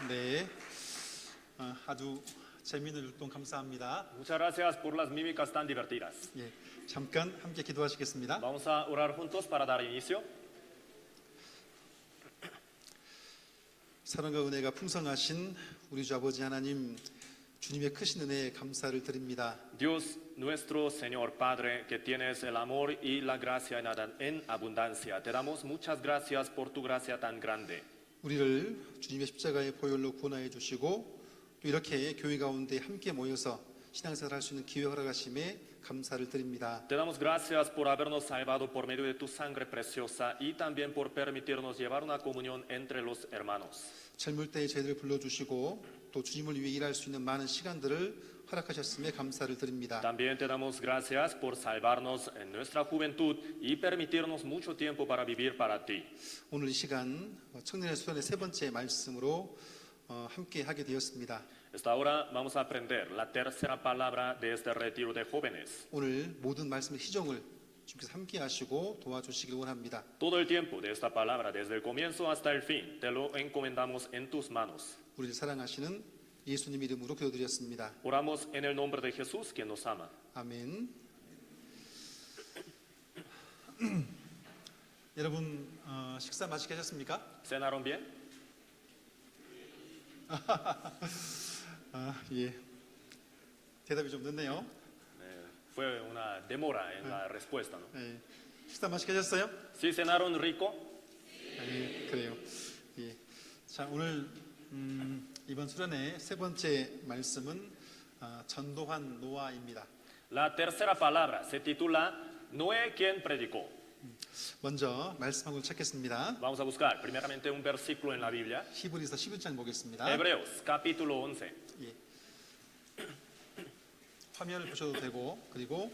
네, 아주 재미있는 율동 감사합니다. Muchas gracias por las mímicas tan divertidas. 예, 잠깐 함께 기도하시겠습니다. Vamos a orar juntos para dar inicio. 사랑과 은혜가 풍성하신 우리 주 아버지 하나님, 주님의 크신 은혜에 감사를 드립니다. Dios nuestro Señor Padre, que tienes el amor y la gracia en abundancia, te damos muchas gracias por tu gracia tan grande. 우리를 주님의 십자가의 보혈로 구원하여 주시고 또 이렇게 교회 가운데 함께 모여서 신앙생활 할 수 있는 기회 허락하심에 감사를 드립니다. Te damos gracias por habernos salvado por medio de tu sangre preciosa y también por permitirnos llevar una comunión entre los hermanos. 젊을 때에 저희들을 불러주시고 또 주님을 위해 일할 수 있는 많은 시간들을 허락하셨음에 감사를 드립니다. También te damos gracias por salvarnos en nuestra juventud y permitirnos mucho tiempo para vivir para ti. 오늘 이 시간 청년의 수련의 세 번째 말씀으로 함께 하게 되었습니다. Esta hora vamos a aprender la tercera palabra de este retiro de jóvenes. 오늘 모든 말씀의 희정을 주님께서 함께 하시고 도와주시길 원합니다. Todo el tiempo de esta palabra, desde el comienzo hasta el fin, te lo encomendamos en tus manos. 우리를 사랑하시는 예수님 이름으로 기도드렸습니다. Oramos en el nombre de Jesús, quien nos ama. 아멘. 여러분 식사 맛있게 하셨습니까? ¿Cenaron bien? 예. 대답이 좀 늦네요. Fue una demora en la respuesta, ¿no? 예. 식사 맛있게 하셨어요? ¿Sí cenaron rico? 예, 그래요. 예. 자, 오늘 이번 수련의 세 번째 말씀은 전도한 노아입니다. La tercera palabra se titula Noé quien predicó. 먼저 말씀 한 권 찾겠습니다. Vamos a buscar primeramente un versículo en la Biblia. 히브리서 11장 보겠습니다. Hebreos, capítulo 11. 예. 화면을 보셔도 되고 그리고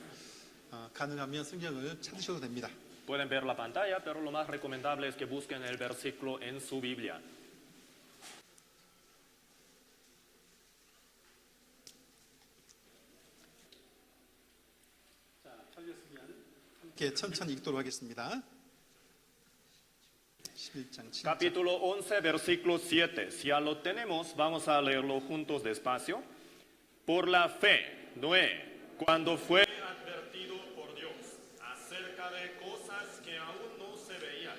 가능하면 성경을 찾으셔도 됩니다. Pueden ver la pantalla, pero lo más recomendable es que busquen el versículo en su Biblia. 자, 찾으셨으면 함께 천천히 읽도록 하겠습니다. 11장 7절. Capítulo 11, versículo 7. Si ya lo tenemos, vamos a leerlo juntos despacio. Por la fe, Noé, cuando fue advertido por Dios acerca de cosas que aún no se veían,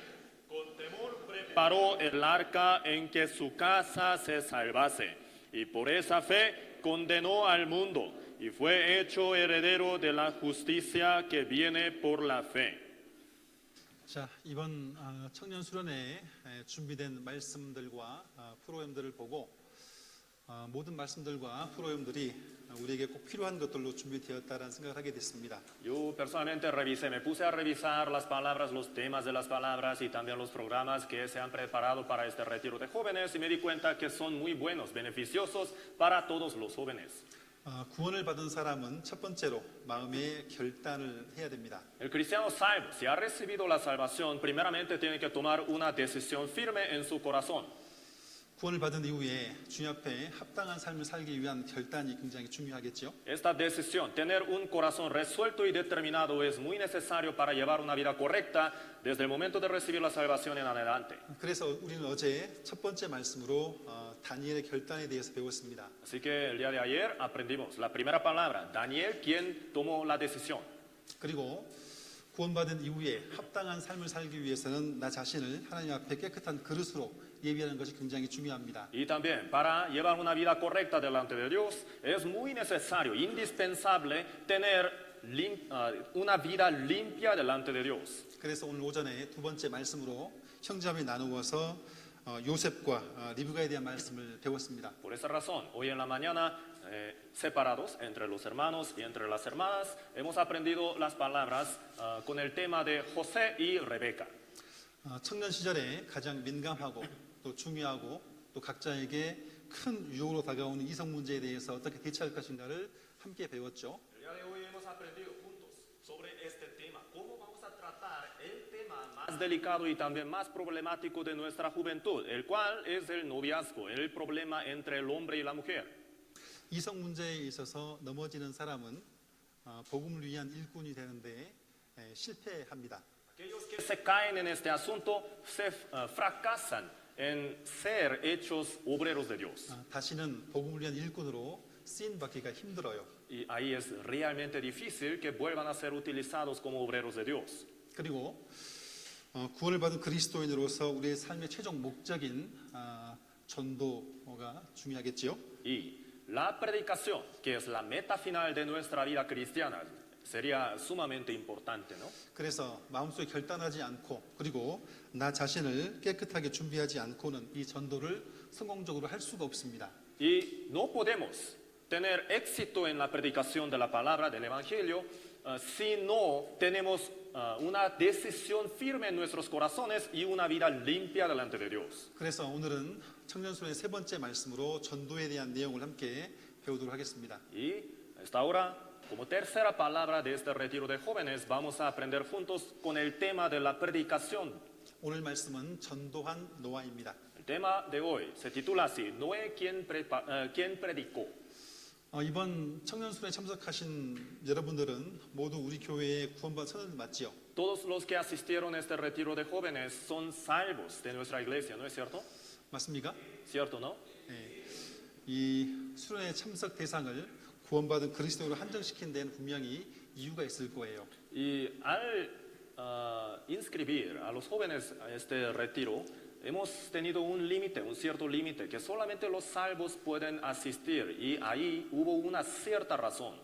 con temor preparó el arca en que su casa se salvase, y por esa fe condenó al mundo, y fue hecho heredero de la justicia que viene por la fe. 자, 이번 청년 수련회에 준비된 말씀들과 프로그램들을 보고 모든 말씀들과 프로그램들이 우리에게 꼭 필요한 것들로 준비되었다라는 생각을 하게 됐습니다. Yo personalmente me puse a revisar las palabras, los temas de las palabras y también los programas que se han preparado para este retiro de jóvenes y me di cuenta que son muy buenos, beneficiosos para todos los jóvenes. 구원을 받은 사람은 첫 번째로 마음의 결단을 해야 됩니다. El cristiano salvo, si ha recibido la salvación, primeramente tiene que tomar una decisión firme en su corazón. 구원을 받은 이후에 주님 앞에 합당한 삶을 살기 위한 결단이 굉장히 중요하겠죠. Esta decisión, tener un corazón resuelto y determinado, es muy necesario para llevar una vida correcta desde el momento de recibir la salvación en adelante. 그래서 우리는 어제 첫 번째 말씀으로 다니엘의 결단에 대해서 배웠습니다. Así que el día de ayer aprendimos la primera palabra, Daniel, quien tomó la decisión. 그리고 구원받은 이후에 합당한 삶을 살기 위해서는 나 자신을 하나님 앞에 깨끗한 그릇으로 예비하는 것이 굉장히 중요합니다. Y también para llevar una vida correcta delante de Dios es muy necesario, indispensable tener una vida limpia delante de Dios. 그래서 오늘 오전에 두 번째 말씀으로 형제자매 나누어서 요셉과 리브가에 대한 말씀을 배웠습니다. Por esa razón, hoy en la mañana, separados entre los hermanos y entre las hermanas, hemos aprendido las palabras con el tema de José y Rebeca. 청년 시절에 가장 민감하고 또 중요하고 또 각자에게 큰 유혹으로 다가오는 이성 문제에 대해서 어떻게 대처할 것인가를 함께 배웠죠. El día de hoy hemos aprendido juntos sobre este tema, cómo vamos a tratar el tema más delicado y también más problemático de nuestra juventud, el cual es el noviazgo, el problema entre el hombre y la mujer. 이성 문제에 있어서 넘어지는 사람은 복음을 위한 일꾼이 되는데 실패합니다. Aquellos que se caen en este asunto se fracasan en ser hechos obreros de Dios. 다시는 복음을 위한 일꾼으로 쓰임 받기가 힘들어요. Y ahí es realmente difícil que vuelvan a ser utilizados como obreros de Dios. 그리고 구원을 받은 그리스도인으로서 우리의 삶의 최종 목적인 전도가 중요하겠지요. Y la predicación, que es la meta final de nuestra vida cristiana, sería sumamente importante, ¿no? 그래서 마음속에 결단하지 않고 그리고 나 자신을 깨끗하게 준비하지 않고는 이 전도를 성공적으로 할 수가 없습니다. Y no podemos tener éxito en la predicación de la palabra del Evangelio si no tenemos una decisión firme en nuestros corazones y una vida limpia delante de Dios. 그래서 오늘은 청년순의 세 번째 말씀으로 전도에 대한 내용을 함께 배우도록 하겠습니다. Y a esta hora, como tercera palabra de este retiro de jóvenes, vamos a aprender juntos con el tema de la predicación. 오늘 말씀은 전도한 노아입니다. El tema de hoy se titula así, Noé quien predicó. 이번 청년순에 참석하신 여러분들은 모두 우리 교회의 구원받은 선언을 맞지요? Todos los que asistieron a este retiro de jóvenes son salvos de nuestra iglesia, ¿no es cierto? 맞습니까? ¿Cierto, no? 이 수련회 참석 대상을 구원받은 그리스도로 한정시킨 데는 분명히 이유가 있을 거예요. Y al inscribir a los jóvenes a este retiro, hemos tenido un límite, un cierto límite, que solamente los salvos pueden asistir, y ahí hubo una cierta razón.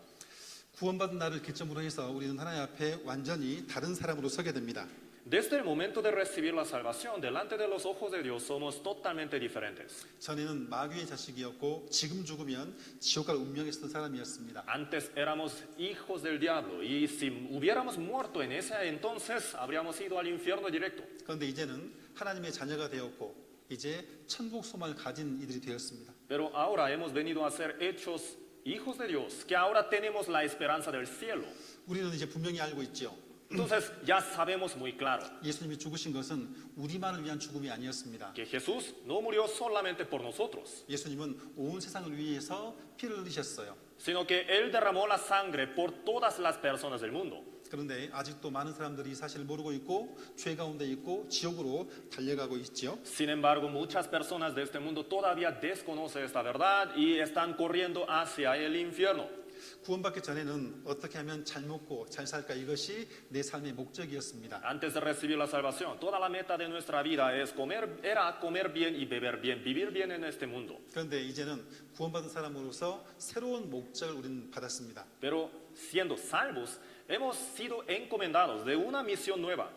구원받은 나를 기점으로 해서 우리는 하나님 앞에 완전히 다른 사람으로 서게 됩니다. Desde el momento de recibir la salvación, delante de los ojos de Dios somos totalmente diferentes. 전에는 마귀의 자식이었고 지금 죽으면 지옥 갈 운명에 있었던 사람이었습니다. Antes éramos hijos del diablo, y si hubiéramos muerto en ese entonces, habríamos ido al infierno directo. 그런데 이제는 하나님의 자녀가 되었고 이제 천국 소망을 가진 이들이 되었습니다. Pero ahora hemos venido a ser hechos hijos de Dios, que ahora tenemos la esperanza del cielo. 우리는 이제 분명히 알고 있죠. Entonces ya sabemos muy claro 예수님이 죽으신 것은 우리만을 위한 죽음이 아니었습니다. que Jesús no murió solamente por nosotros, 예수님은 온 세상을 위해서 피를 흘리셨어요. sino que Él derramó la sangre por todas las personas del mundo. 그런데 아직도 많은 사람들이 이 사실을 모르고 있고 죄 가운데 있고 지옥으로 달려가고 있죠. Sin embargo, muchas personas de este mundo todavía desconocen esta verdad y están corriendo hacia el infierno. 구원받기 전에는 어떻게 하면 잘 먹고 잘 살까 이것이 내 삶의 목적이었습니다. Antes de recibir la salvación, toda la meta de nuestra vida era comer bien y beber bien, vivir bien en este mundo. 그런데 이제는 구원받은 사람으로서 새로운 목적을 우리는 받았습니다. Pero siendo salvos, hemos sido encomendados de una misión nueva.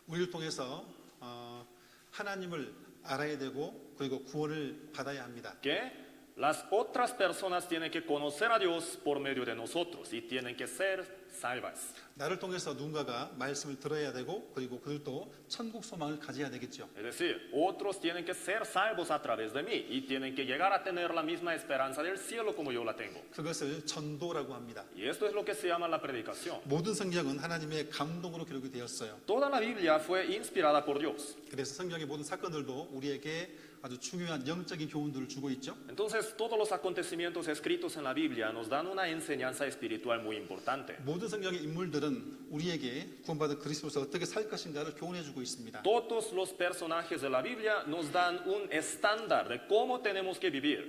우리를 통해서 하나님을 알아야 되고 그리고 구원을 받아야 합니다. Que las otras personas tienen que conocer a Dios por medio de nosotros y tienen que ser salvas. 나를 통해서 누군가가 말씀을 들어야 되고 그리고 그들도 천국 소망을 가져야 되겠죠. Es decir, otros tienen que ser salvos a través de mí y tienen que llegar a tener la misma esperanza del cielo como yo la tengo. 그것을 전도라고 합니다. Y esto es lo que se llama la predicación. 모든 성경은 하나님의 감동으로 기록이 되었어요. Toda la Biblia fue inspirada por Dios. 그래서 성경의 모든 사건들도 우리에게 아주 중요한 영적인 교훈들을 주고 있죠. Entonces, todos los acontecimientos escritos en la Biblia nos dan una enseñanza espiritual muy importante. 모든 성경의 인물들은 우리에게 구원받은 그리스도로서 어떻게 살 것인가를 교훈해 주고 있습니다. Todos los personajes de la Biblia nos dan un estándar de cómo tenemos que vivir.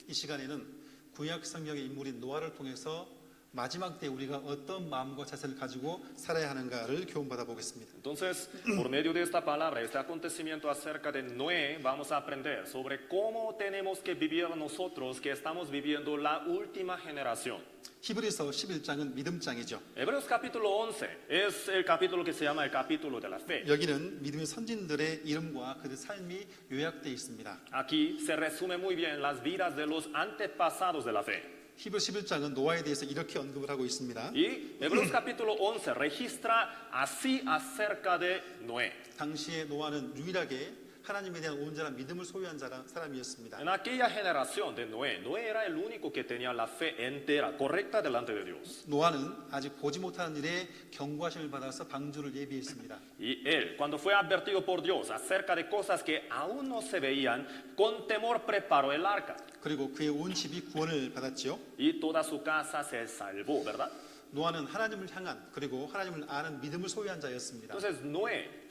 이 시간에는 구약 성경의 인물인 노아를 통해서 마지막 때 우리가 어떤 마음과 자세를 가지고 살아야 하는가를 교훈받아 보겠습니다. Entonces, por medio de esta palabra, este acontecimiento acerca de Noé, vamos a aprender sobre cómo tenemos que vivir nosotros que estamos viviendo la última generación. 히브리서 11장은 믿음장이죠. Hebreos capítulo 11 es el capítulo que se llama el capítulo de la fe. 여기는 믿음의 선진들의 이름과 그들의 삶이 요약되어 있습니다. Aquí se resume muy bien las vidas de los antepasados de la fe. 히브리 11장은 노아에 대해서 이렇게 언급을 하고 있습니다. Y Hebreos capítulo 11 registra así acerca de Noé. 당시에 노아는 유일하게 하나님에 대한 온전한 믿음을 소유한 사람이었습니다. En aquella generación de Noé, Noé era el único que tenía la fe entera, correcta delante de Dios. 노아는 아직 보지 못하는 일에 경고하심을 받아서 방주를 예비했습니다. Y él, cuando fue advertido por Dios acerca de cosas que aún no se veían, con temor preparó el arca. 그리고 그의 온 집이 구원을 받았지요. Y toda su casa se salvó, ¿verdad? 노아는 하나님을 향한 그리고 하나님을 아는 믿음을 소유한 자였습니다. Entonces Noé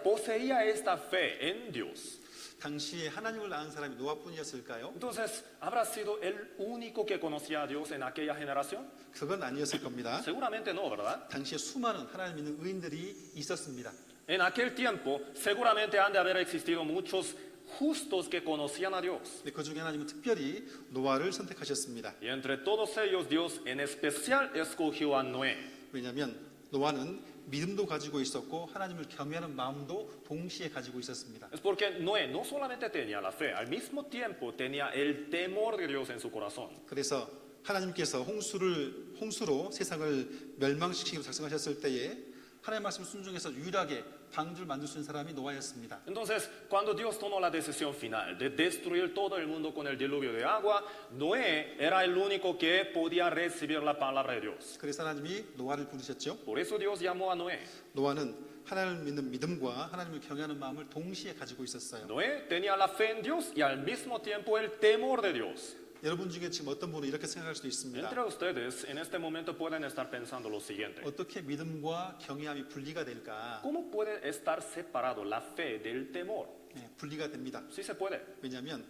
poseía esta fe en Dios. 당시에 하나님을 아는 사람이 노아뿐이었을까요? Entonces, ¿habrá sido el único que conocía a Dios en aquella generación? 그건 아니었을 겁니다. Seguramente no, ¿verdad? 당시에 수많은 하나님 믿는 의인들이 있었습니다. En aquel tiempo, seguramente han de haber existido muchos justos que conocían a Dios. 근데 그 중에 하나님은 특별히 노아를 선택하셨습니다. Y entre todos ellos, Dios en especial escogió a Noé. 왜냐하면 노아는 믿음도 가지고 있었고 하나님을 경외하는 마음도 동시에 가지고 있었습니다. Es porque Noé no solamente tenía la fe, al mismo tiempo tenía el temor de Dios en su corazón. 그래서 하나님께서 홍수로 세상을 멸망시키기로 작정하셨을 때에 하나님의 말씀 순종해서 유일하게 방주를 만들 수 있는 사람이 노아였습니다. Entonces, cuando Dios tomó la decisión final de destruir todo el mundo con el diluvio de agua, Noé era el único que podía recibir la palabra de Dios. 그래서 하나님이 노아를 부르셨죠. Por eso Dios llamó a Noé. 노아는 하나님을 믿는 믿음과 하나님을 경외하는 마음을 동시에 가지고 있었어요. Noé tenía la fe en Dios y al mismo tiempo el temor de Dios. 여러분 중에 지금 어떤 분은 이렇게 생각할 수도 있습니다. Entre ustedes en este momento pueden estar pensando lo siguiente. 어떻게 믿음과 경외함이 분리가 될까? ¿Cómo puede estar separado la fe del temor? 분리가 됩니다. Sí se puede. 왜냐하면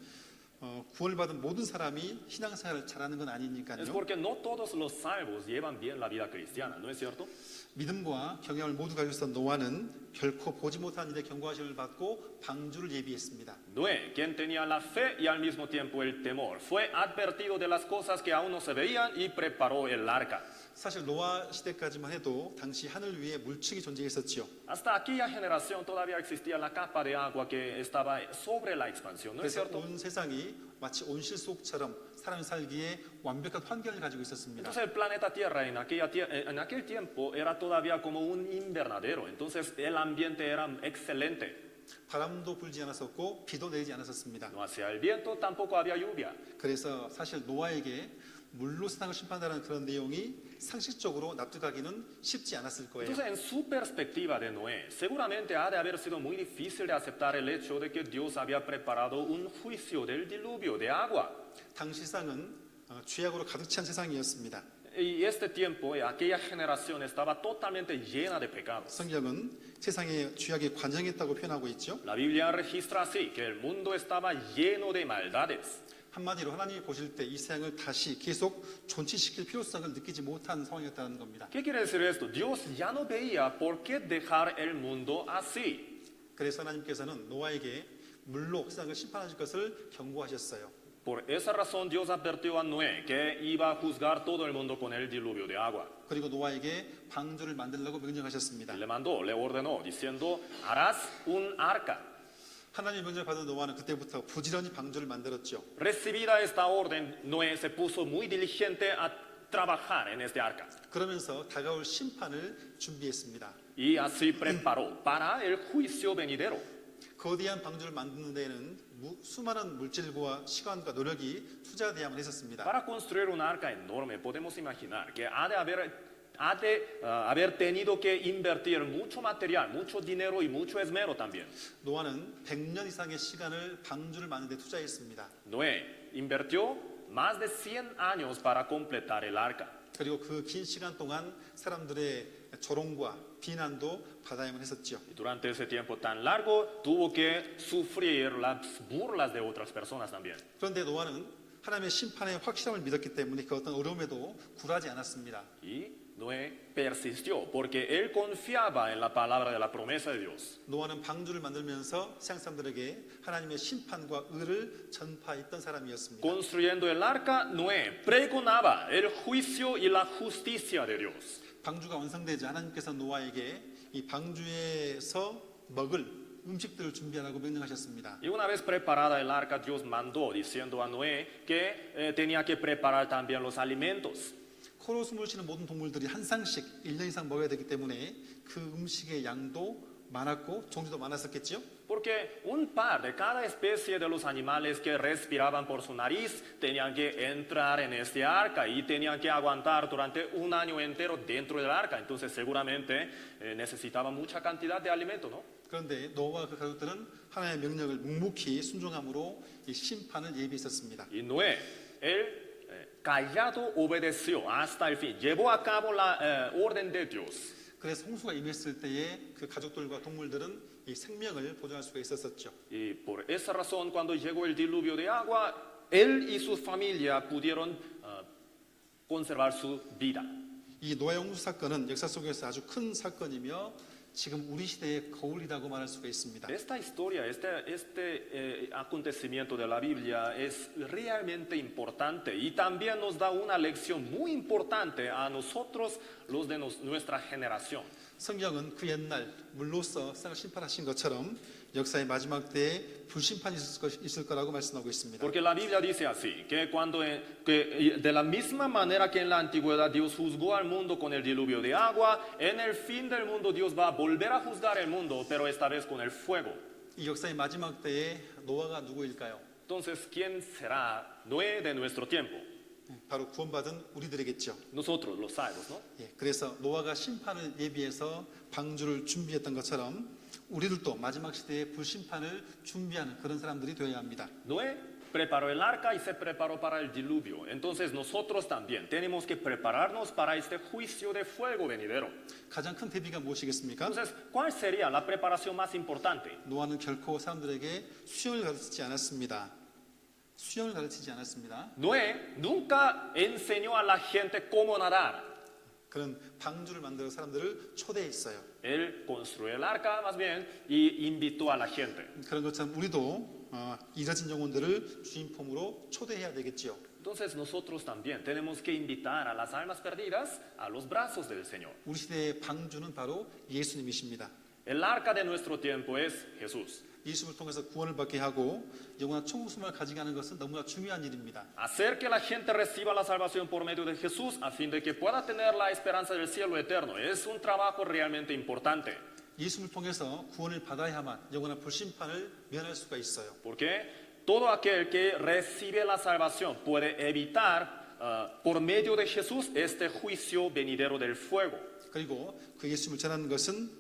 구원을 받은 모든 사람이 신앙생활을 잘하는 건 Es 아니니까요. porque no todos los salvos llevan bien la vida cristiana, ¿no es cierto? 믿음과 경외함을 모두 가지고 있었던 노아는 결코 보지 못한 일에 경고하심을 받고 방주를 예비했습니다. Noé, quien tenía la fe y al mismo tiempo el temor, fue advertido de las cosas que aún no se veían y preparó el arca. 사실 노아 시대까지만 해도 당시 하늘 위에 물층이 존재했었지요. Hasta aquella generación todavía existía la capa de agua que estaba sobre la expansión, ¿no es 그래서 cierto? 온 세상이 마치 온실 속처럼 사람이 살기에 완벽한 환경을 가지고 있었습니다. Entonces el planeta Tierra en aquel tiempo era todavía como un invernadero, entonces el ambiente era excelente. 바람도 불지 않았었고 비도 내리지 않았었습니다. No hacía el viento, tampoco había lluvia. 그래서 사실 노아에게 물로 세상을 심판한다는 그런 내용이 상식적으로 납득하기는 쉽지 않았을 거예요. Entonces, en su perspectiva de Noé, seguramente ha de haber sido muy difícil de aceptar el hecho de que Dios había preparado un juicio del diluvio de agua. 당시 세상은 죄악으로 가득 찬 세상이었습니다. Y este tiempo, aquella generación estaba totalmente llena de pecados. 성경은 세상에 죄악에 관영했다고 표현하고 있죠. La Biblia registra así, que el mundo estaba lleno de maldades. 한마디로 하나님이 보실 때 이 세상을 다시 계속 존치시킬 필요성을 느끼지 못한 상황이었다는 겁니다. ¿Qué quiere decir esto? Dios ya no veía por qué dejar el mundo así. 그래서 하나님께서는 노아에게 물로 세상을 심판하실 것을 경고하셨어요. Por esa razón Dios advirtió a Noé que iba a juzgar todo el mundo con el diluvio de agua. 그리고 노아에게 방주를 만들라고 명령하셨습니다. Le mandó, le ordenó, diciendo, harás un arca. 하나님의 명령을 받은 노아는 그때부터 부지런히 방주를 만들었죠. Recibida esta orden, Noé se puso muy diligente a trabajar en este arca. 그러면서 다가올 심판을 준비했습니다. Y así preparó para el juicio venidero. 거대한 방주를 만드는 데에는 수많은 물질과 시간과 노력이 투자되어야만 했었습니다. Para construir un arca enorme, podemos imaginar que ha de haber tenido que invertir mucho material, mucho dinero y mucho esmero también. 노아는 100년 이상의 시간을 방주를 만드는 데 투자했습니다. Noé invirtió más de 100 años para completar el arca. 그리고 그 긴 시간 동안 사람들의 조롱과 비난도 받아야만 했었죠. Y durante ese tiempo tan largo tuvo que sufrir las burlas de otras personas también. 그런데 노아는 하나님의 심판의 확실함을 믿었기 때문에 그 어떤 어려움에도 굴하지 않았습니다. Y Noé persistió porque él confiaba en la palabra de la promesa de Dios. 노아는 방주를 만들면서 세상 사람들에게 하나님의 심판과 의를 전파했던 사람이었습니다. Construyendo el arca, Noé pregonaba el juicio y la justicia de Dios. 방주가 완성되자 하나님께서 노아에게 이 방주에서 먹을 음식들을 준비하라고 명령하셨습니다. Y una vez preparada el arca, Dios mandó diciendo a Noé que tenía que preparar también los alimentos. 코로 숨을 쉬는 모든 동물들이 한 쌍씩 1년 이상 먹어야 되기 때문에 그 음식의 양도 많았고 종류도 많았었겠지요. Porque un par de cada especie de los animales que respiraban por su nariz tenían que entrar en este arca y tenían que aguantar durante un año entero dentro del arca. Entonces seguramente necesitaban mucha cantidad de alimento, ¿no? 그런데 노아와 그 가족들은 하나님의 명령을 묵묵히 순종함으로 이 심판을 예비했었습니다. Y Noé, él callado obedeció hasta el fin, llevó a cabo la orden de Dios. 그래서 홍수가 임했을 때에 그 가족들과 동물들은 이 생명을 보존할 수가 있었었죠. Y por esa razón, cuando llegó el diluvio de agua, él y su familia pudieron conservar su vida. 이 노아의 홍수 사건은 역사 속에서 아주 큰 사건이며 지금 우리 시대의 거울이라고 말할 수가 있습니다. Esta historia, acontecimiento de la Biblia es realmente importante y también nos da una lección muy importante a nosotros, los de nuestra generación. 성경은 그 옛날 물로써 세상을 심판하신 것처럼 역사의 마지막 때에 불심판이 있을 거라고 말씀하고 있습니다. Porque la Biblia dice así, que de la misma manera que en la antigüedad Dios juzgó al mundo con el diluvio de agua, en el fin del mundo Dios va a volver a juzgar el mundo, pero esta vez con el fuego. 이 역사의 마지막 때에 노아가 누구일까요? Entonces, ¿quién será Noé de nuestro tiempo? 바로 구원받은 우리들이겠죠. Nosotros, los salvos, ¿no? 그래서 노아가 심판을 예비해서 방주를 준비했던 것처럼 우리들도 마지막 시대에 불심판을 준비하는 그런 사람들이 되어야 합니다. Noé preparó el arca y se preparó para el diluvio. Entonces nosotros también tenemos que prepararnos para este juicio de fuego venidero. 가장 큰 대비가 무엇이겠습니까? Entonces, ¿cuál sería la preparación más importante? 노아는 결코 사람들에게 수영을 가르치지 않았습니다. 수영을 가르치지 않았습니다. Noé nunca enseñó a la gente cómo nadar. 그런 방주를 만들어 사람들을 초대했어요. Él construyó el arca más bien y invitó a la gente. 그런 것처럼 우리도 잃어진 영혼들을 주인품으로 초대해야 되겠지요. Entonces nosotros también tenemos que invitar a las almas perdidas a los brazos del Señor. 우리 시대의 방주는 바로 예수님이십니다. El arca de nuestro tiempo es Jesús. 예수를 통해서 구원을 받게 하고 영원한 천국숨을 가지게 하는 것은 너무나 중요한 일입니다. Hacer que la gente reciba la salvación por medio de Jesús a fin de que pueda tener la esperanza del cielo eterno es un trabajo realmente importante. 예수를 통해서 구원을 받아야만 영원한 불심판을 면할 수가 있어요. Porque todo aquel que recibe la salvación puede evitar por medio de Jesús este juicio venidero del fuego. 그리고 그 예수님을 전하는 것은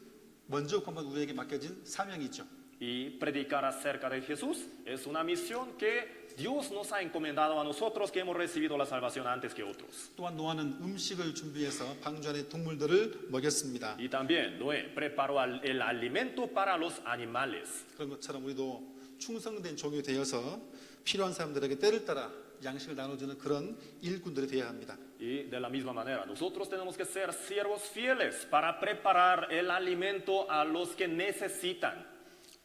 먼저 구원받은 우리에게 맡겨진 사명이죠. Y predicar acerca de Jesús es una misión que Dios nos ha encomendado a nosotros que hemos recibido la salvación antes que otros. 또한 노아는 음식을 준비해서 방주 안의 동물들을 먹였습니다. Y también Noé preparó el alimento para los animales. 그런 것처럼 우리도 충성된 종이 되어서 필요한 사람들에게 때를 따라 양식을 나눠주는 그런 일꾼들이 되어야 합니다. Y de la misma manera, nosotros tenemos que ser siervos fieles para preparar el alimento a los que necesitan.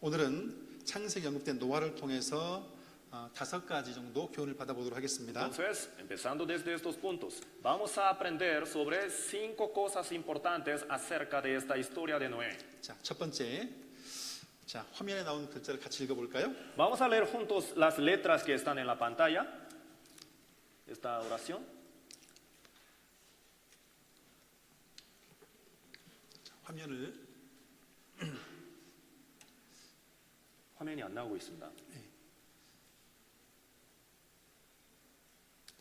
오늘은 창세기 언급된 노아를 통해서 5가지 정도 교훈을 받아보도록 하겠습니다. Entonces, empezando desde estos puntos, vamos a aprender sobre 5 cosas importantes acerca de esta historia de Noé. 자, 첫 번째, 자 화면에 나온 글자를 같이 읽어볼까요? Vamos a leer juntos las letras que están en la pantalla. Esta oración. 화면을 화면이 안 나오고 있습니다.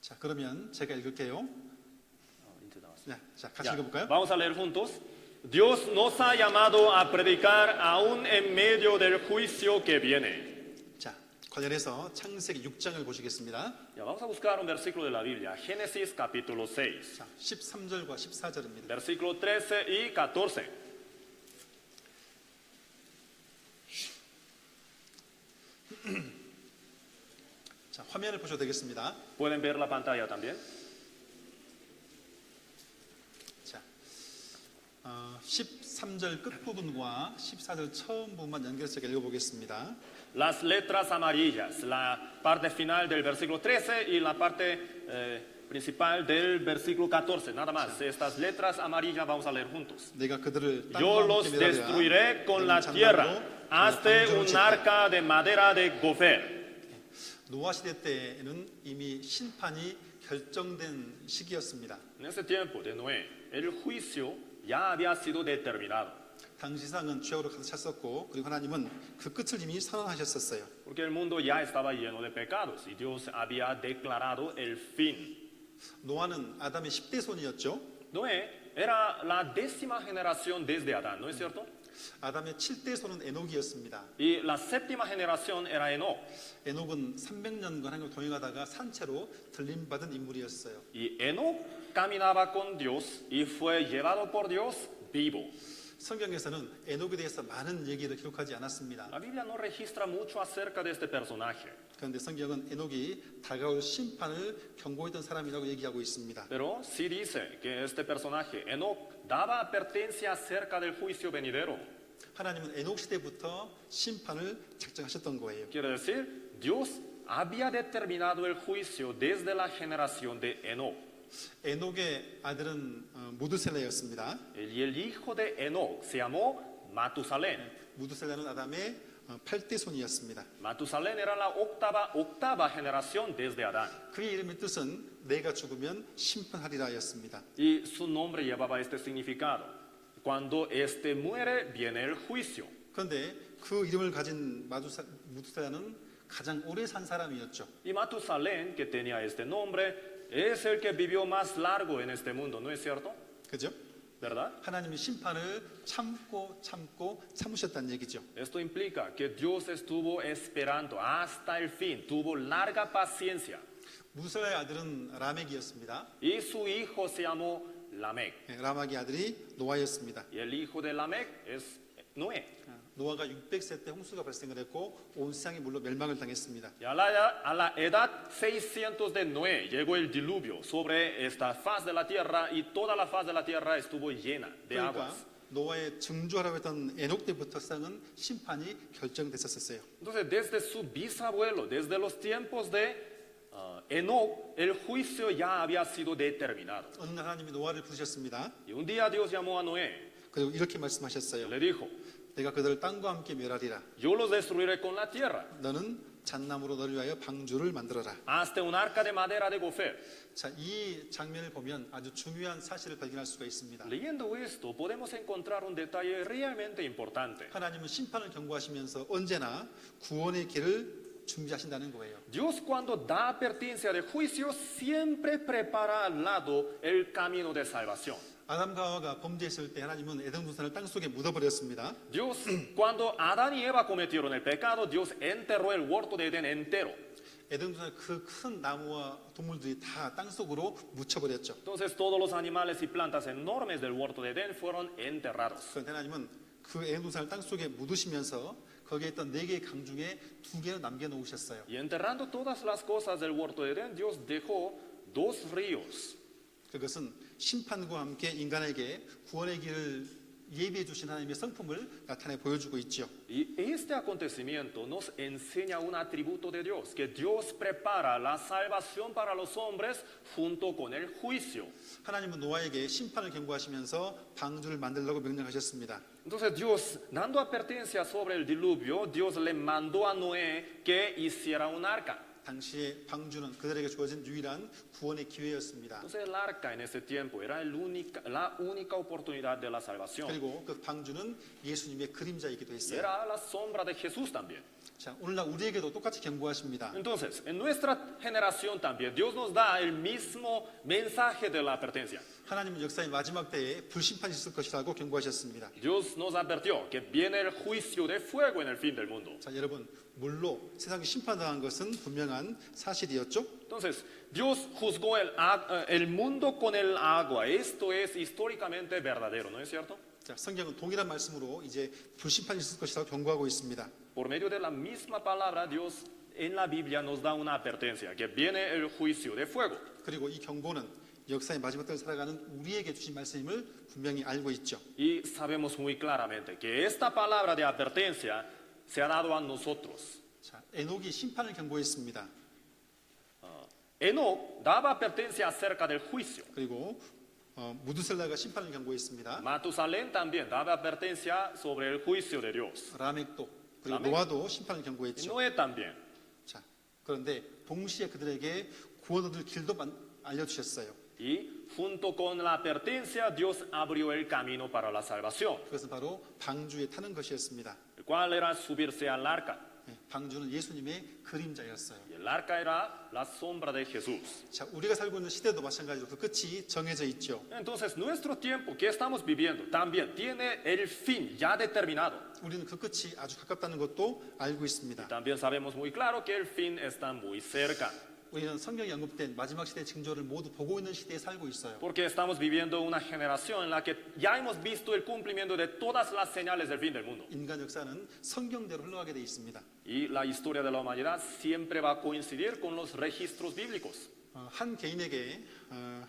자 그러면 제가 읽을게요. 이제 나왔습니다. 자 같이 Ya, 읽어볼까요? vamos a leer juntos. Dios nos ha llamado a predicar aún en medio del juicio que viene. 자 관련해서 창세기 6장을 보시겠습니다. Ya, vamos a buscar un versículo de la Biblia. Génesis capítulo 6. 자 13절과 14절입니다. Versículo 13 y 14. 자 화면을 보셔도 되겠습니다. Pueden ver la pantalla también. 자 13절 끝부분과 14절 처음 부분만 연결해서 읽어보겠습니다. Las letras amarillas, la parte final del versículo 13 y la parte principal del versículo 14. Nada más. Estas letras amarillas vamos a leer juntos. 내가 그들을 Yo 땅과 los 함께 매달리라. destruiré con la 너는 tierra. 장막으로 Hazte 방주를 un 짓라. arca de madera de gofer. 노아 시대 때에는 이미 심판이 결정된 시기였습니다. En ese tiempo de Noé, el juicio ya había sido determinado. 당시 세상은 죄악으로 가득 찼었고 그리고 하나님은 그 끝을 이미 선언하셨었어요. Porque el mundo ya estaba lleno de pecados y Dios había declarado el fin. 노아는 아담의 10대 손이었죠. Noé era la 10ª generación desde Adán, ¿no es cierto? 아담의 7대 손은 에녹이었습니다. Y la 7ª generación era Enoch. 에녹은 300년간 하나님과 동행하다가 산채로 들림받은 인물이었어요. Y Enoch caminaba con Dios y fue llevado por Dios vivo. 성경에서는 에녹에 대해서 많은 얘기를 기록하지 않았습니다. La Biblia no registra mucho acerca de este personaje, 그런데 성경은 에녹이 다가올 심판을 경고했던 사람이라고 얘기하고 있습니다. pero sí dice que este personaje, Enoch, daba advertencia acerca del juicio venidero. 하나님은 에녹 시대부터 심판을 작정하셨던 거예요. Quiere decir, Dios había determinado el juicio desde la generación de Enoch. 에녹의 아들은 무드셀라였습니다. Y el hijo de Enoch se llamó Matusalén. 무드셀라는 아담의 8대 손이었습니다. Matusalén era la octava generación desde Adán. 그의 이름의 뜻은 내가 죽으면 심판하리라였습니다. Y su nombre llevaba este significado. Cuando este muere, viene el juicio. 그런데 그 이름을 가진 무드셀라는 가장 오래 산 사람이었죠. Y Matusalén, que tenía este nombre, es el que vivió más largo en este mundo, ¿no es cierto? 그죠? ¿Verdad? 하나님이 심판을 참고 참으셨다는 얘기죠. Esto implica que Dios estuvo esperando hasta el fin, tuvo larga paciencia. 무드셀라의 아들은 라멕이었습니다. Y su hijo se llamó Lamec. 라멕의 아들이 노아였습니다. Y el hijo de Lamec es Noé. 노아가 600세 때 홍수가 발생을 했고 온 세상이 물로 멸망을 당했습니다. Y a la edad 600 de Noé llegó el diluvio sobre esta faz de la tierra y toda la faz de la tierra estuvo llena de 그러니까 aguas. 노아의 증조하라고 했던 에녹 때부터 세상은 심판이 결정됐었어요. Entonces, desde su bisabuelo, desde los tiempos de Enoch, el juicio ya había sido determinado. 어느 날 하나님이 노아를 부르셨습니다. Y un día Dios llamó a Noé 그리고 이렇게 말씀하셨어요. y le dijo, 내가 그들을 땅과 함께 멸하리라. yo los destruiré con la tierra. 너는 잣나무로 너를 위하여 방주를 만들어라. Hazte un arca de madera de gofer. 자, 이 장면을 보면 아주 중요한 사실을 발견할 수가 있습니다. Leyendo esto, podemos encontrar un detalle realmente importante. 하나님은 심판을 경고하시면서 언제나 구원의 길을 준비하신다는 거예요. Dios cuando da advertencia de juicio siempre prepara al lado el camino de salvación. 아담과 하와가 범죄했을 때 하나님은 에덴 동산을 땅 속에 묻어버렸습니다. Dios, cuando Adán y Eva cometieron el pecado, Dios enterró el huerto de Edén entero. 에덴 동산 그 큰 나무와 동물들이 다 땅 속으로 묻혀버렸죠. Entonces todos los animales y plantas enormes del huerto de Edén fueron enterrados. 그런데 하나님은 그 에덴 동산을 땅 속에 묻으시면서 거기에 있던 4개의 강 중에 2개를 남겨놓으셨어요. Y enterrando todas las cosas del huerto de Edén, Dios dejó 2 ríos. 그것은 심판과 함께 인간에게 구원의 길을 예비해 주신 하나님의 성품을 나타내 보여주고 있죠. Y este acontecimiento nos enseña un atributo de Dios, que Dios prepara la salvación para los hombres junto con el juicio. 하나님은 노아에게 심판을 경고하시면서 방주를 만들라고 명령하셨습니다. Entonces Dios, dando advertencia sobre el diluvio, Dios le mandó a Noé que hiciera un arca. 당시에 방주는 그들에게 주어진 유일한 구원의 기회였습니다. Entonces el arca en ese tiempo era la única oportunidad de la salvación. 그리고 그 방주는 예수님의 그림자이기도 Y 했어요. era la sombra de Jesús también. 자, 오늘날 우리에게도 똑같이 경고하십니다. Entonces, en nuestra generación también, Dios nos da el mismo mensaje de la advertencia. 하나님은 역사의 마지막 때에 불심판이 있을 것이라고 경고하셨습니다. Dios nos advirtió que viene el juicio de fuego en el fin del mundo. 자, 여러분, 물로 세상이 심판당한 것은 분명한 사실이었죠. Entonces, Dios juzgó el mundo con el agua. Esto es históricamente verdadero, ¿no es cierto? 자, 성경은 동일한 말씀으로 이제 불심판이 있을 것이라고 경고하고 있습니다. Por medio de la misma palabra, Dios en la Biblia nos da una advertencia, que viene el juicio de fuego. 그리고 이 경고는 역사의 마지막 때를 살아가는 우리에게 주신 말씀임을 분명히 알고 있죠. Y sabemos muy claramente que esta palabra de advertencia se ha dado a nosotros. 자, 에녹이 심판을 경고했습니다. Enoch daba advertencia acerca del juicio. 그리고 무드셀라가 심판을 경고했습니다. Matusalén también daba advertencia sobre el juicio de Dios. 라멕도 그리고 라멕. 노아도 심판을 Y 경고했죠. Noé también. 자, 그런데 동시에 그들에게 구원 얻을 길도 알려주셨어요. Y junto con la advertencia, Dios abrió el camino para la salvación. 그것은 바로 방주에 타는 것이었습니다. El cual era subirse al arca. 방주는 예수님의 그림자였어요. Y el arca era la sombra de Jesús. 자, 우리가 살고 있는 시대도 마찬가지로 그 끝이 정해져 있죠. Entonces, nuestro tiempo que estamos viviendo también tiene el fin ya determinado. 우리는 그 끝이 아주 가깝다는 것도 알고 있습니다. También sabemos muy claro que el fin está muy cerca. 우리는 성경에 언급된 마지막 시대의 징조를 모두 보고 있는 시대에 살고 있어요. Porque estamos viviendo una generación en la que ya hemos visto el cumplimiento de todas las señales del fin del mundo. 인간 역사는 성경대로 흘러가게 돼 있습니다. Y la historia de la humanidad siempre va a coincidir con los registros bíblicos. 한 개인에게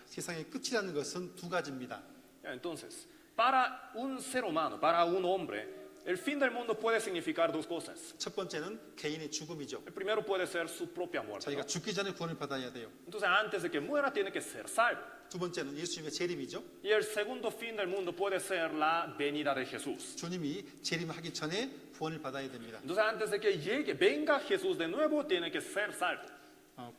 세상의 끝이라는 것은 두 가지입니다. Entonces, para un ser humano, para un hombre, el fin del mundo puede significar dos cosas. 첫 번째는 개인의 죽음이죠. El primero puede ser su propia muerte, ¿no? 자기가 죽기 전에 구원을 받아야 돼요. Entonces, antes de que muera, tiene que ser salvo. 두 번째는 예수님의 재림이죠. Y el segundo fin del mundo puede ser la venida de Jesús. 주님이 재림하기 전에 구원을 받아야 됩니다. Entonces, antes de que llegue, venga Jesús de nuevo, tiene que ser salvo.